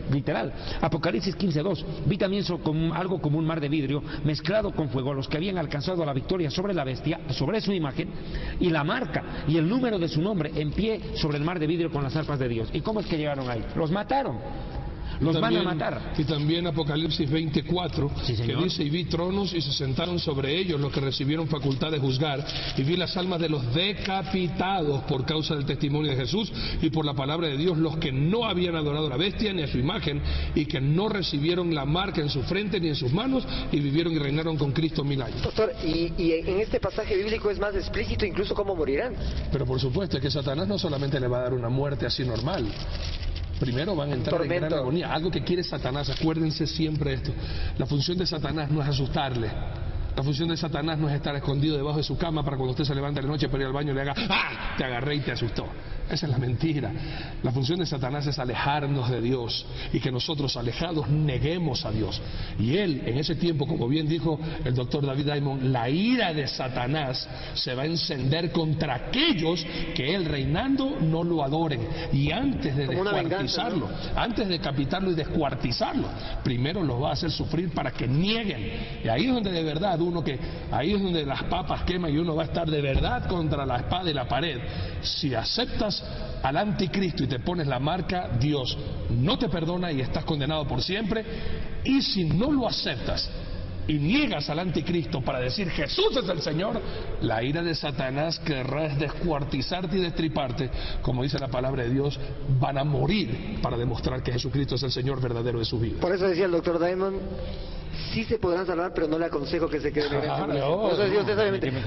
literal, Apocalipsis 15:2: vi también algo como un mar de vidrio mezclado con fuego, a los que habían alcanzado la victoria sobre la bestia, sobre su imagen y la marca y el número de su nombre, en pie sobre el mar de vidrio con las arpas de Dios. ¿Y cómo es que llegaron ahí? Los mataron. Los van a matar. Y también Apocalipsis 24, sí, que dice: y vi tronos y se sentaron sobre ellos los que recibieron facultad de juzgar, y vi las almas de los decapitados por causa del testimonio de Jesús y por la palabra de Dios, los que no habían adorado a la bestia ni a su imagen, y que no recibieron la marca en su frente ni en sus manos, y vivieron y reinaron con Cristo 1000 años. Doctor, y en este pasaje bíblico es más explícito incluso cómo morirán. Pero por supuesto, es que Satanás no solamente le va a dar una muerte así normal. Primero van a entrar en gran agonía. Algo que quiere Satanás, acuérdense siempre esto: la función de Satanás no es asustarle. La función de Satanás no es estar escondido debajo de su cama para cuando usted se levante de noche para ir al baño le haga ¡ah! Te agarré y te asustó. Esa es la mentira. La función de Satanás es alejarnos de Dios, y que nosotros, alejados, neguemos a Dios. Y él, en ese tiempo, como bien dijo el doctor David Diamond, la ira de Satanás se va a encender contra aquellos que él reinando no lo adoren. Y antes de descuartizarlo, antes de decapitarlo y descuartizarlo, primero los va a hacer sufrir para que nieguen. Y ahí es donde de verdad ahí es donde las papas queman, y uno va a estar de verdad contra la espada y la pared. Si aceptas al anticristo y te pones la marca, Dios no te perdona y estás condenado por siempre. Y si no lo aceptas y niegas al anticristo para decir Jesús es el Señor, la ira de Satanás querrá descuartizarte y destriparte. Como dice la palabra de Dios, van a morir para demostrar que Jesucristo es el Señor verdadero de su vida. Por eso decía el doctor Diamond: sí se podrán salvar, pero no le aconsejo que se quede en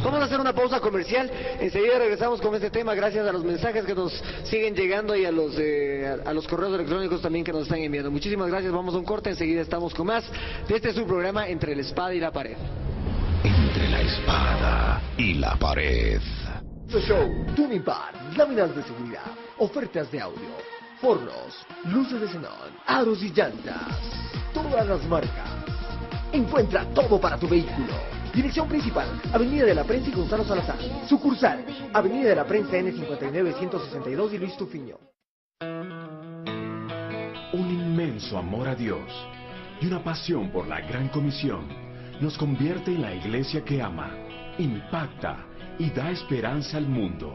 Vamos a hacer una pausa comercial. Enseguida regresamos con este tema, gracias a los mensajes que nos siguen llegando y a los correos electrónicos también que nos están enviando. Muchísimas gracias, vamos a un corte, enseguida estamos con más de este su programa Entre la Espada y la Pared. Entre la espada y la pared. Show, Tuning Bar, láminas de seguridad, ofertas de audio, forros, luces de xenón, aros y llantas. Todas las marcas. Encuentra todo para tu vehículo. Dirección principal, Avenida de la Prensa y Gonzalo Salazar. Sucursal, Avenida de la Prensa N59 162 y Luis Tufiño. Un inmenso amor a Dios y una pasión por la Gran Comisión nos convierte en la iglesia que ama, impacta y da esperanza al mundo.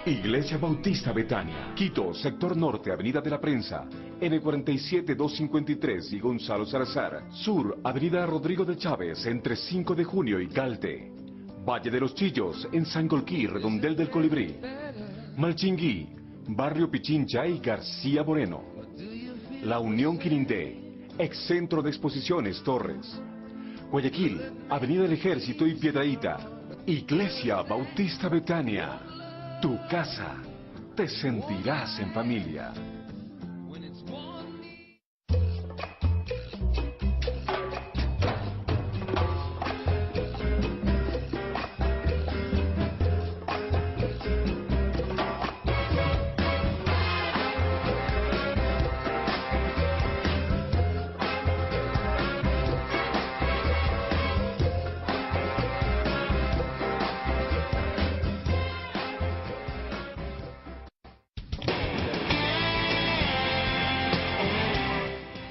Iglesia Bautista Betania, Quito, sector norte, Avenida de la Prensa, N47-253 y Gonzalo Salazar. Sur, Avenida Rodrigo de Chávez, entre 5 de junio y Galte. Valle de los Chillos, en Sangolquí, Redondel del Colibrí. Malchinguí, Barrio Pichincha y García Moreno. La Unión Quirindé, ex-centro de exposiciones Torres. Guayaquil, Avenida del Ejército y Piedrahíta. Iglesia Bautista Betania. Tu casa, te sentirás en familia.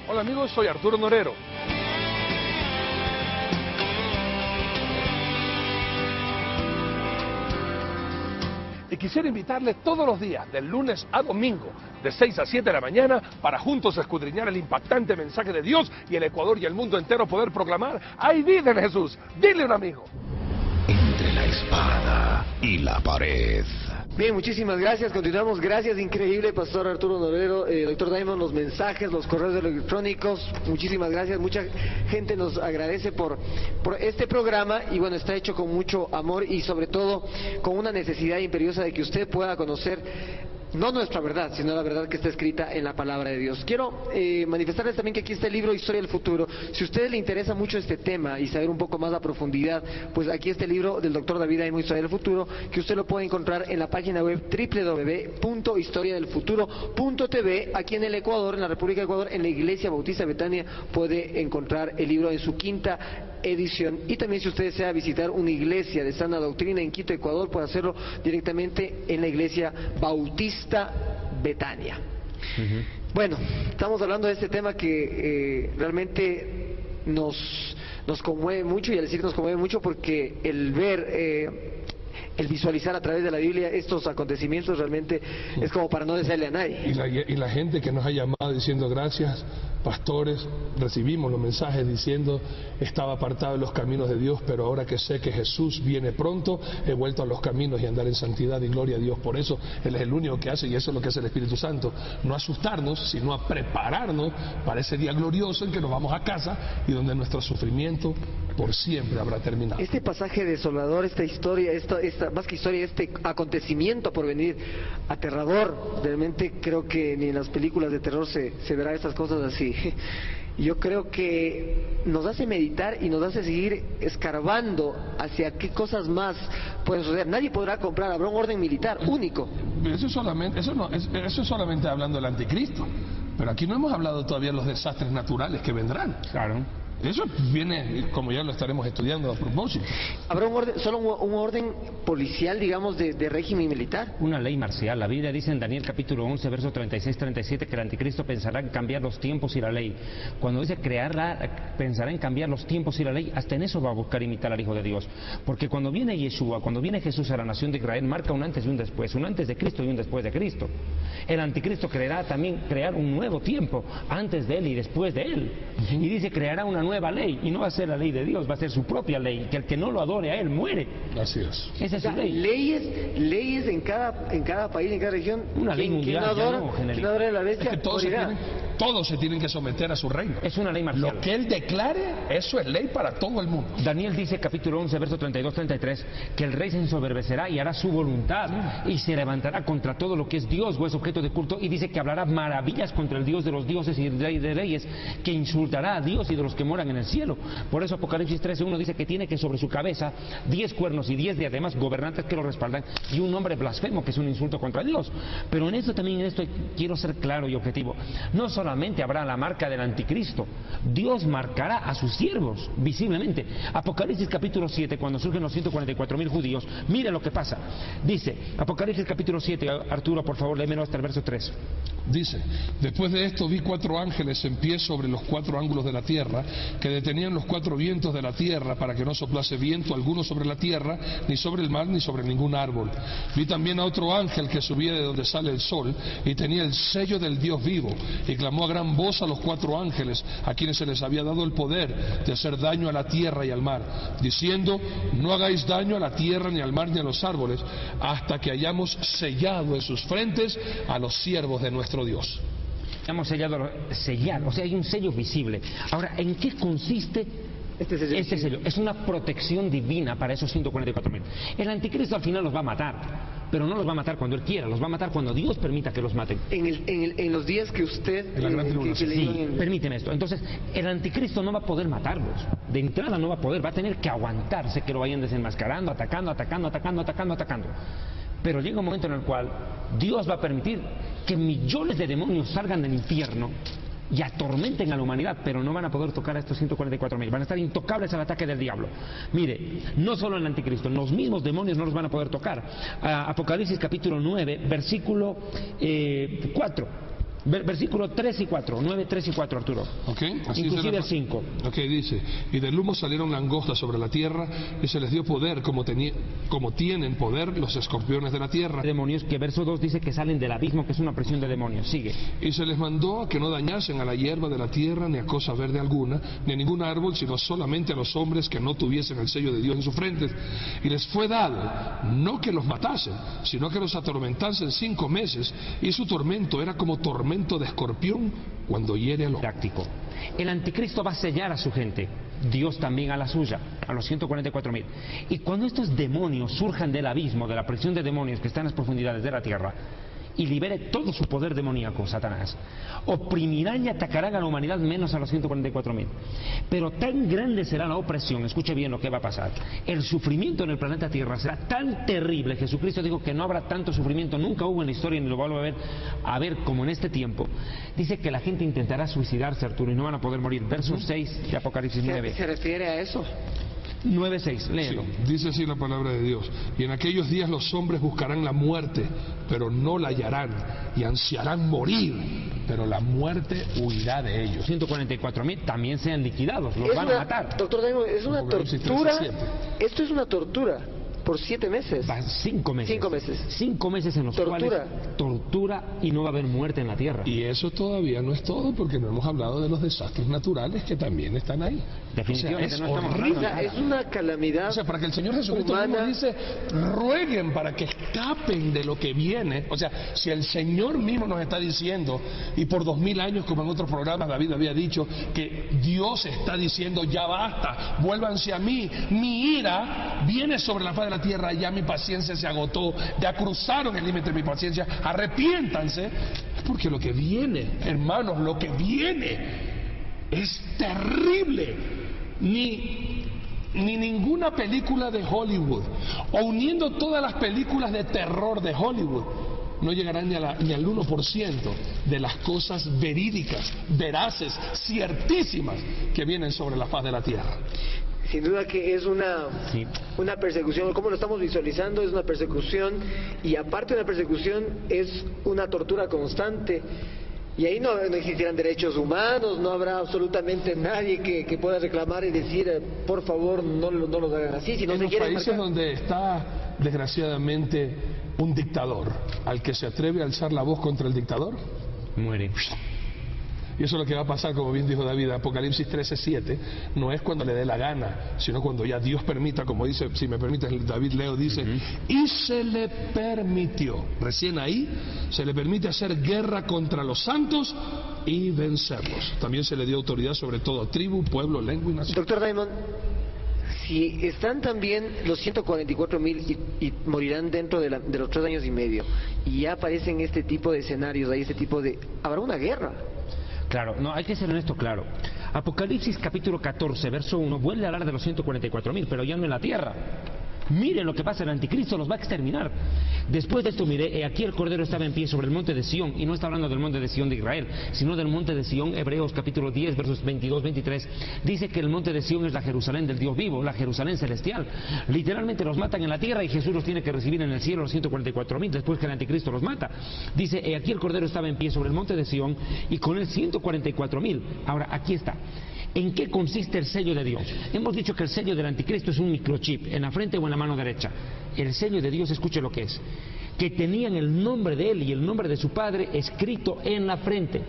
Hola amigos, soy Arturo Norero. Y quisiera invitarles todos los días, del lunes a domingo, de 6 a 7 de la mañana, para juntos escudriñar el impactante mensaje de Dios y el Ecuador y el mundo entero poder proclamar: ¡hay vida en Jesús! Dile a un amigo. Entre la espada y la pared. Bien, muchísimas gracias. Continuamos. Gracias, increíble, Pastor Arturo Norero, Doctor Diamond, los mensajes, los correos electrónicos. Muchísimas gracias. Mucha gente nos agradece por este programa y bueno, está hecho con mucho amor y sobre todo con una necesidad imperiosa de que usted pueda conocer no nuestra verdad, sino la verdad que está escrita en la palabra de Dios. Quiero manifestarles también que aquí está el libro Historia del Futuro. Si a ustedes les interesa mucho este tema y saber un poco más a profundidad, pues aquí está el libro del Dr. David Diamond, Historia del Futuro, que usted lo puede encontrar en la página web www.historiadelfuturo.tv. Aquí en el Ecuador, en la República de Ecuador, en la Iglesia Bautista Betania, puede encontrar el libro en su 5ª edición. Y también, si usted desea visitar una iglesia de sana doctrina en Quito, Ecuador, puede hacerlo directamente en la Iglesia Bautista Betania. Bueno, estamos hablando de este tema que realmente nos conmueve mucho, y al decir nos conmueve mucho porque el ver, el visualizar a través de la Biblia estos acontecimientos realmente es como para no desearle a nadie. Y la gente que nos ha llamado diciendo: gracias, pastores, recibimos los mensajes diciendo: estaba apartado de los caminos de Dios, pero ahora que sé que Jesús viene pronto, he vuelto a los caminos y andar en santidad, y gloria a Dios por eso. Él es el único que hace, y eso es lo que hace el Espíritu Santo, no asustarnos, sino a prepararnos para ese día glorioso en que nos vamos a casa y donde nuestro sufrimiento por siempre habrá terminado. Este pasaje desolador, esta historia, esta más que historia, este acontecimiento por venir aterrador, realmente creo que ni en las películas de terror se verá estas cosas así. Yo creo que nos hace meditar y nos hace seguir escarbando hacia qué cosas más pueden suceder. Nadie podrá comprar, habrá un orden militar único. Eso es solamente hablando del anticristo, pero aquí no hemos hablado todavía de los desastres naturales que vendrán. Claro. Eso viene, como ya lo estaremos estudiando a propósito. ¿Habrá un orden, solo un orden policial, digamos, de régimen militar? Una ley marcial. La Biblia dice en Daniel capítulo 11, verso 36-37 que el anticristo pensará en cambiar los tiempos y la ley. Cuando dice pensará en cambiar los tiempos y la ley, hasta en eso va a buscar imitar al Hijo de Dios. Porque cuando viene Yeshua, cuando viene Jesús a la nación de Israel, marca un antes y un después, un antes de Cristo y un después de Cristo. El anticristo creerá también crear un nuevo tiempo, antes de él y después de él. Y dice, creará una nueva ley, y no va a ser la ley de Dios, va a ser su propia ley, que el que no lo adore a él muere. Así es. Esa es su ley. Leyes en cada país, en cada región. Una ley mundial, ¿Quién adora la bestia? Es que todos todos se tienen que someter a su reino. Es una ley marcial. Lo que él declare, eso es ley para todo el mundo. Daniel dice, capítulo 11, verso 32-33, que el rey se ensoberbecerá y hará su voluntad y se levantará contra todo lo que es Dios o es objeto de culto, y dice que hablará maravillas contra el Dios de los dioses y el rey de reyes, que insultará a Dios y de los que moran en el cielo. Por eso Apocalipsis 13:1 dice que tiene que sobre su cabeza 10 cuernos y 10 diademas, gobernantes que lo respaldan, y un nombre blasfemo que es un insulto contra Dios. Pero en esto también, en esto quiero ser claro y objetivo. No solamente habrá la marca del anticristo, Dios marcará a sus siervos visiblemente. Apocalipsis capítulo 7, cuando surgen los 144,000 judíos, mire lo que pasa. Dice, Apocalipsis capítulo 7, Arturo, por favor, léemelo hasta el verso 3. Dice, después de esto vi 4 ángeles en pie sobre los 4 ángulos de la tierra, que detenían los 4 vientos de la tierra para que no soplase viento alguno sobre la tierra, ni sobre el mar, ni sobre ningún árbol. Vi también a otro ángel que subía de donde sale el sol, y tenía el sello del Dios vivo, y clamó a gran voz a los 4 ángeles, a quienes se les había dado el poder de hacer daño a la tierra y al mar, diciendo, no hagáis daño a la tierra, ni al mar, ni a los árboles, hasta que hayamos sellado en sus frentes a los siervos de nuestro Dios. Hemos sellado, sellar, o sea, hay un sello visible. Ahora, ¿en qué consiste este sello? Es una protección divina para esos 144,000. El anticristo al final los va a matar, pero no los va a matar cuando él quiera, los va a matar cuando Dios permita que los maten. En los días que usted... Sí, permíteme esto. Entonces, el anticristo no va a poder matarlos. De entrada no va a poder, va a tener que aguantarse que lo vayan desenmascarando, atacando. Pero llega un momento en el cual Dios va a permitir que millones de demonios salgan del infierno y atormenten a la humanidad, pero no van a poder tocar a estos 144,000, van a estar intocables al ataque del diablo. Mire, no solo el anticristo, los mismos demonios no los van a poder tocar. Apocalipsis capítulo 9, versículo 4. Versículo 3 y 4, 9, 3 y 4, Arturo. Okay, así inclusive el 5. Ok, dice, y del humo salieron langostas sobre la tierra, y se les dio poder como tienen poder los escorpiones de la tierra. Demonios, que verso 2 dice que salen del abismo, que es una presión de demonios. Sigue. Y se les mandó a que no dañasen a la hierba de la tierra, ni a cosa verde alguna, ni a ningún árbol, sino solamente a los hombres que no tuviesen el sello de Dios en sus frentes. Y les fue dado, no que los matasen, sino que los atormentasen 5 meses, y su tormento era como tormento de escorpión cuando hiere a los... Práctico. El anticristo va a sellar a su gente, Dios también a la suya, a los 144,000. Y cuando estos demonios surjan del abismo, de la presión de demonios que están en las profundidades de la tierra, y libere todo su poder demoníaco, Satanás, oprimirán y atacarán a la humanidad menos a los 144,000. Pero tan grande será la opresión, escuche bien lo que va a pasar, el sufrimiento en el planeta Tierra será tan terrible. Jesucristo dijo que no habrá tanto sufrimiento, nunca hubo en la historia ni lo va a ver como en este tiempo. Dice que la gente intentará suicidarse, Arturo, y no van a poder morir. Verso 6 de Apocalipsis 9. ¿Se refiere a eso? 9:6, léelo. Sí, dice así la palabra de Dios. Y en aquellos días los hombres buscarán la muerte, pero no la hallarán, y ansiarán morir, pero la muerte huirá de ellos. 144,000 también sean liquidados, los van a matar. Doctor Daimon, es una tortura. Esto es una tortura. Por 7 meses. 5 meses. 5 meses. 5 meses en los cuales tortura y no va a haber muerte en la tierra. Y eso todavía no es todo, porque no hemos hablado de los desastres naturales que también están ahí. Definitivamente, o sea, no estamos hablando de nada. Es una calamidad. O sea, para que el Señor Jesucristo mismo dice, rueguen para que escapen de lo que viene. O sea, si el Señor mismo nos está diciendo, y por 2000 años, como en otros programas David había dicho, que Dios está diciendo, ya basta, vuélvanse a mí, mi ira viene sobre la faz de la tierra, ya mi paciencia se agotó, ya cruzaron el límite de mi paciencia, arrepiéntanse, porque lo que viene, hermanos, lo que viene es terrible. Ni ninguna película de Hollywood, o uniendo todas las películas de terror de Hollywood, no llegarán ni al 1% de las cosas verídicas, veraces, ciertísimas que vienen sobre la faz de la tierra. Sin duda que es una persecución, como lo estamos visualizando, es una persecución, y aparte de una persecución es una tortura constante. Y ahí no existirán derechos humanos, no habrá absolutamente nadie que pueda reclamar y decir, por favor, no lo hagan así. Si no en se los países donde está, desgraciadamente, un dictador, al que se atreve a alzar la voz contra el dictador, muere. Y eso es lo que va a pasar, como bien dijo David, Apocalipsis 13:7, no es cuando le dé la gana, sino cuando ya Dios permita, como dice, si me permite, David Leo dice, y se le permitió, recién ahí, se le permite hacer guerra contra los santos y vencerlos. También se le dio autoridad sobre todo tribu, pueblo, lengua y nación. Doctor Diamond, si están también los 144.000 y morirán dentro de los 3 años y medio, y ya aparecen este tipo de escenarios, hay este tipo de... habrá una guerra. Claro, no, hay que ser honesto, claro. Apocalipsis capítulo 14, verso 1, vuelve a hablar de los 144.000, pero ya no en la tierra. Miren lo que pasa, el anticristo los va a exterminar. Después de esto, mire, aquí el Cordero estaba en pie sobre el monte de Sión, y no está hablando del monte de Sión de Israel, sino del monte de Sión. Hebreos capítulo 10, versos 22-23, dice que el monte de Sión es la Jerusalén del Dios vivo, la Jerusalén celestial. Literalmente los matan en la tierra y Jesús los tiene que recibir en el cielo, los 144.000, después que el anticristo los mata. Dice, aquí el Cordero estaba en pie sobre el monte de Sión, y con él 144.000. Ahora, aquí está. ¿En qué consiste el sello de Dios? Hemos dicho que el sello del anticristo es un microchip, en la frente o en la mano derecha. El sello de Dios, escuche lo que es. Que tenían el nombre de él y el nombre de su padre escrito en la frente.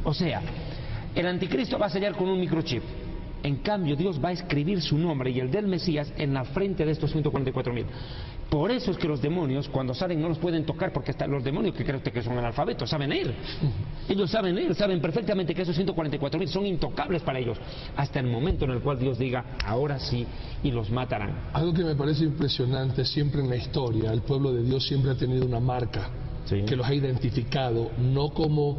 O sea, el anticristo va a sellar con un microchip. En cambio, Dios va a escribir su nombre y el del Mesías en la frente de estos 144.000. Por eso es que los demonios, cuando salen, no los pueden tocar, porque hasta los demonios, que creen que son analfabetos, saben leer. Ellos saben leer, saben perfectamente que esos 144.000 son intocables para ellos, hasta el momento en el cual Dios diga, ahora sí, y los matarán. Algo que me parece impresionante, siempre en la historia, el pueblo de Dios siempre ha tenido una marca, sí, que los ha identificado, no como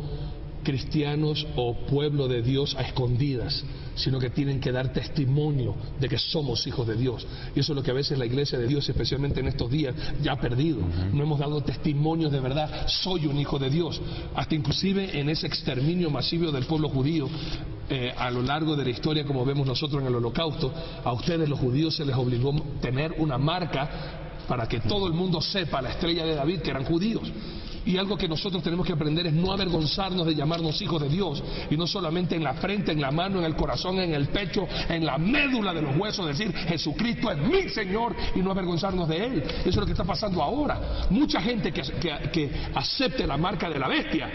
cristianos o pueblo de Dios a escondidas, sino que tienen que dar testimonio de que somos hijos de Dios. Y eso es lo que a veces la iglesia de Dios, especialmente en estos días, ya ha perdido. No hemos dado testimonios de verdad, soy un hijo de Dios. Hasta inclusive en ese exterminio masivo del pueblo judío, a lo largo de la historia, como vemos nosotros en el Holocausto, a ustedes los judíos se les obligó a tener una marca para que todo el mundo sepa, la estrella de David, que eran judíos. Y algo que nosotros tenemos que aprender es no avergonzarnos de llamarnos hijos de Dios, y no solamente en la frente, en la mano, en el corazón, en el pecho, en la médula de los huesos, decir Jesucristo es mi Señor y no avergonzarnos de Él. Eso es lo que está pasando ahora. Mucha gente que acepte la marca de la bestia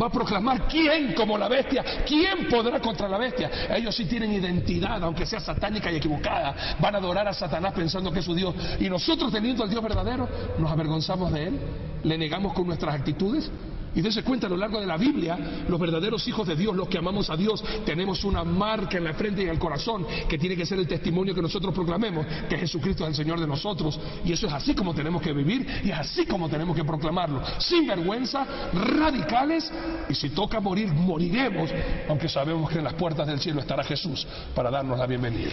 va a proclamar ¿quién como la bestia? ¿Quién podrá contra la bestia? Ellos sí tienen identidad, aunque sea satánica y equivocada. Van a adorar a Satanás pensando que es su Dios, y nosotros, teniendo al Dios verdadero, nos avergonzamos de Él, le negamos con nuestras actitudes. Y dése cuenta, a lo largo de la Biblia, los verdaderos hijos de Dios, los que amamos a Dios, tenemos una marca en la frente y en el corazón, que tiene que ser el testimonio que nosotros proclamemos, que Jesucristo es el Señor de nosotros. Y eso es así como tenemos que vivir, y es así como tenemos que proclamarlo, sin vergüenza, radicales, y si toca morir, moriremos, aunque sabemos que en las puertas del cielo estará Jesús para darnos la bienvenida.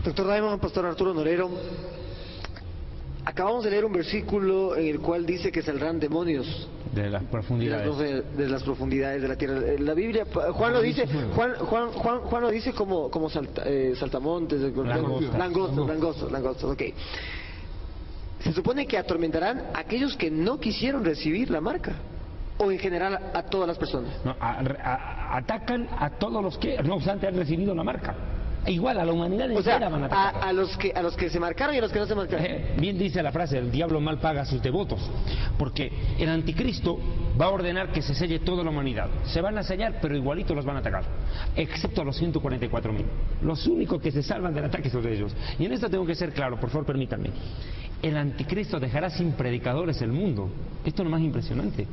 Doctor Diamond, Pastor Arturo Norero, acabamos de leer un versículo en el cual dice que saldrán demonios de las profundidades de la tierra. La Biblia, Juan lo dice, Juan lo dice como saltamontes, langostos, ok. Se supone que atormentarán a aquellos que no quisieron recibir la marca, o en general a todas las personas. No, atacan a todos los que no obstante han recibido la marca. Igual a la humanidad entera van a atacar. A los que se marcaron y a los que no se marcaron. Bien dice la frase, el diablo mal paga a sus devotos, porque el anticristo va a ordenar que se selle toda la humanidad. Se van a sellar, pero igualito los van a atacar, excepto a los 144.000. Los únicos que se salvan del ataque son ellos. Y en esto tengo que ser claro, por favor permítanme. El anticristo dejará sin predicadores el mundo. Esto es lo más impresionante.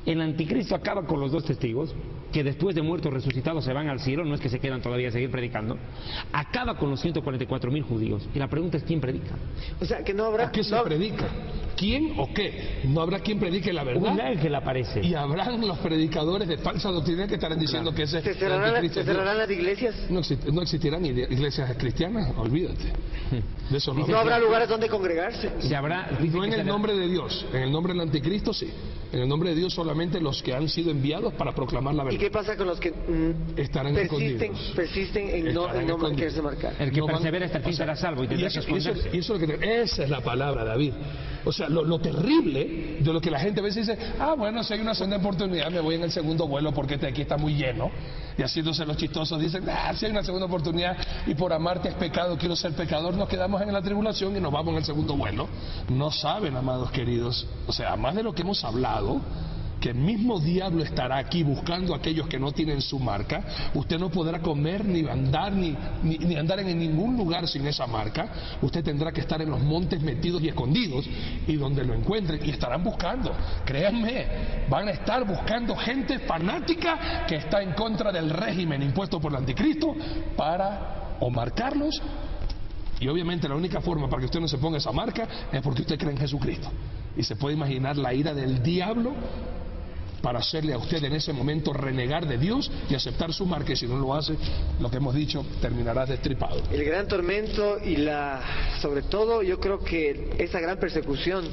El anticristo acaba con los 2 testigos, que después de muertos resucitados se van al cielo, no es que se quedan todavía a seguir predicando. Acaba con los 144.000 judíos. Y la pregunta es, ¿quién predica? O sea, que no habrá... ¿A qué se predica? ¿Quién o qué? No habrá quien predique la verdad. Un ángel aparece. Y habrán los predicadores de falsa doctrina que estarán diciendo que ese... ¿Se cerrarán las iglesias? No existirán iglesias cristianas, olvídate. De eso no. ¿No habrá lugares donde congregarse? No en el nombre de Dios. En el nombre del anticristo sí. En el nombre de Dios solamente los que han sido enviados para proclamar la verdad. ¿Y qué pasa con los que estarán persisten en no quererse marcar? El que persevera hasta el fin será salvo y tendrá que esconderse. Esa es la palabra, David. O sea, lo terrible de lo que la gente a veces dice, bueno, si hay una segunda oportunidad me voy en el segundo vuelo porque aquí está muy lleno. Y haciéndose los chistosos dicen, si hay una segunda oportunidad y por amarte es pecado, quiero ser pecador, nos quedamos en la tribulación y nos vamos en el segundo vuelo. No saben, amados queridos, o sea, más de lo que hemos hablado, que el mismo diablo estará aquí buscando a aquellos que no tienen su marca. Usted no podrá comer ni andar ni andar en ningún lugar sin esa marca. Usted tendrá que estar en los montes metidos y escondidos, y donde lo encuentren, y estarán buscando. Créanme, van a estar buscando gente fanática que está en contra del régimen impuesto por el anticristo para o marcarlos. Y obviamente la única forma para que usted no se ponga esa marca es porque usted cree en Jesucristo. Y se puede imaginar la ira del diablo para hacerle a usted en ese momento renegar de Dios y aceptar su marca. Y si no lo hace, lo que hemos dicho, terminará destripado. El gran tormento y sobre todo yo creo que esa gran persecución,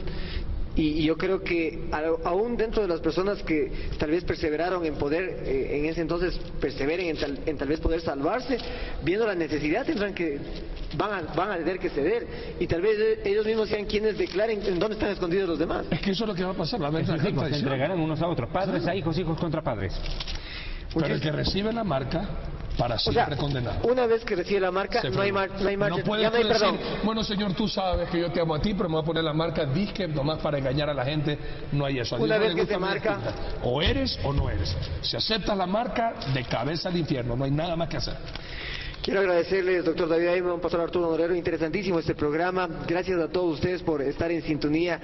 y yo creo que aún dentro de las personas que tal vez perseveraron en poder, en ese entonces perseveren en tal vez poder salvarse, viendo la necesidad van a tener que ceder, y tal vez ellos mismos sean quienes declaren en dónde están escondidos los demás. Es que eso es lo que va a pasar, la verdad. Se entregarán unos a otros, padres a hijos, hijos contra padres. Pero el que recibe la marca, para siempre condenado. Una vez que recibe la marca, no hay marcha, ya no hay perdón. Bueno, Señor, tú sabes que yo te amo a ti, pero me voy a poner la marca disque nomás para engañar a la gente. No hay eso. Una vez que se marca, o eres o no eres. Si aceptas la marca, de cabeza al infierno, no hay nada más que hacer. Quiero agradecerles, doctor David Ayman, pastor Arturo Norero, interesantísimo este programa. Gracias a todos ustedes por estar en sintonía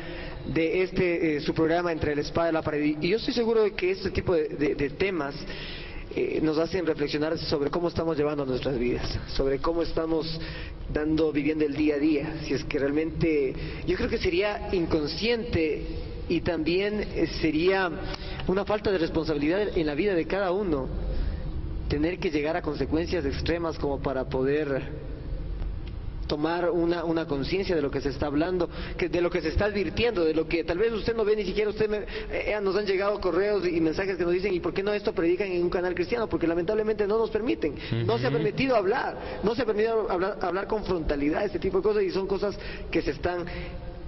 de su programa Entre la Espada y la Pared. Y yo estoy seguro de que este tipo de temas nos hacen reflexionar sobre cómo estamos llevando nuestras vidas, sobre cómo estamos viviendo el día a día. Si es que realmente, yo creo que sería inconsciente y también sería una falta de responsabilidad en la vida de cada uno tener que llegar a consecuencias extremas como para poder tomar una conciencia de lo que se está hablando, de lo que se está advirtiendo, de lo que tal vez usted no ve, ni siquiera nos han llegado correos y mensajes que nos dicen: ¿y por qué no esto predican en un canal cristiano? Porque lamentablemente no nos permiten, no se ha permitido hablar, hablar con frontalidad, este tipo de cosas, y son cosas que se están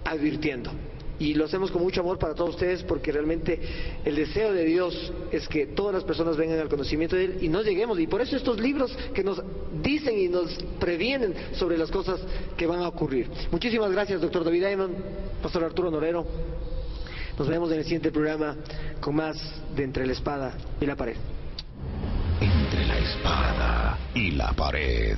advirtiendo. Y lo hacemos con mucho amor para todos ustedes, porque realmente el deseo de Dios es que todas las personas vengan al conocimiento de Él y no lleguemos. Y por eso estos libros que nos dicen y nos previenen sobre las cosas que van a ocurrir. Muchísimas gracias, doctor David Ayman, pastor Arturo Norero. Nos vemos en el siguiente programa con más de Entre la Espada y la Pared. Entre la Espada y la Pared.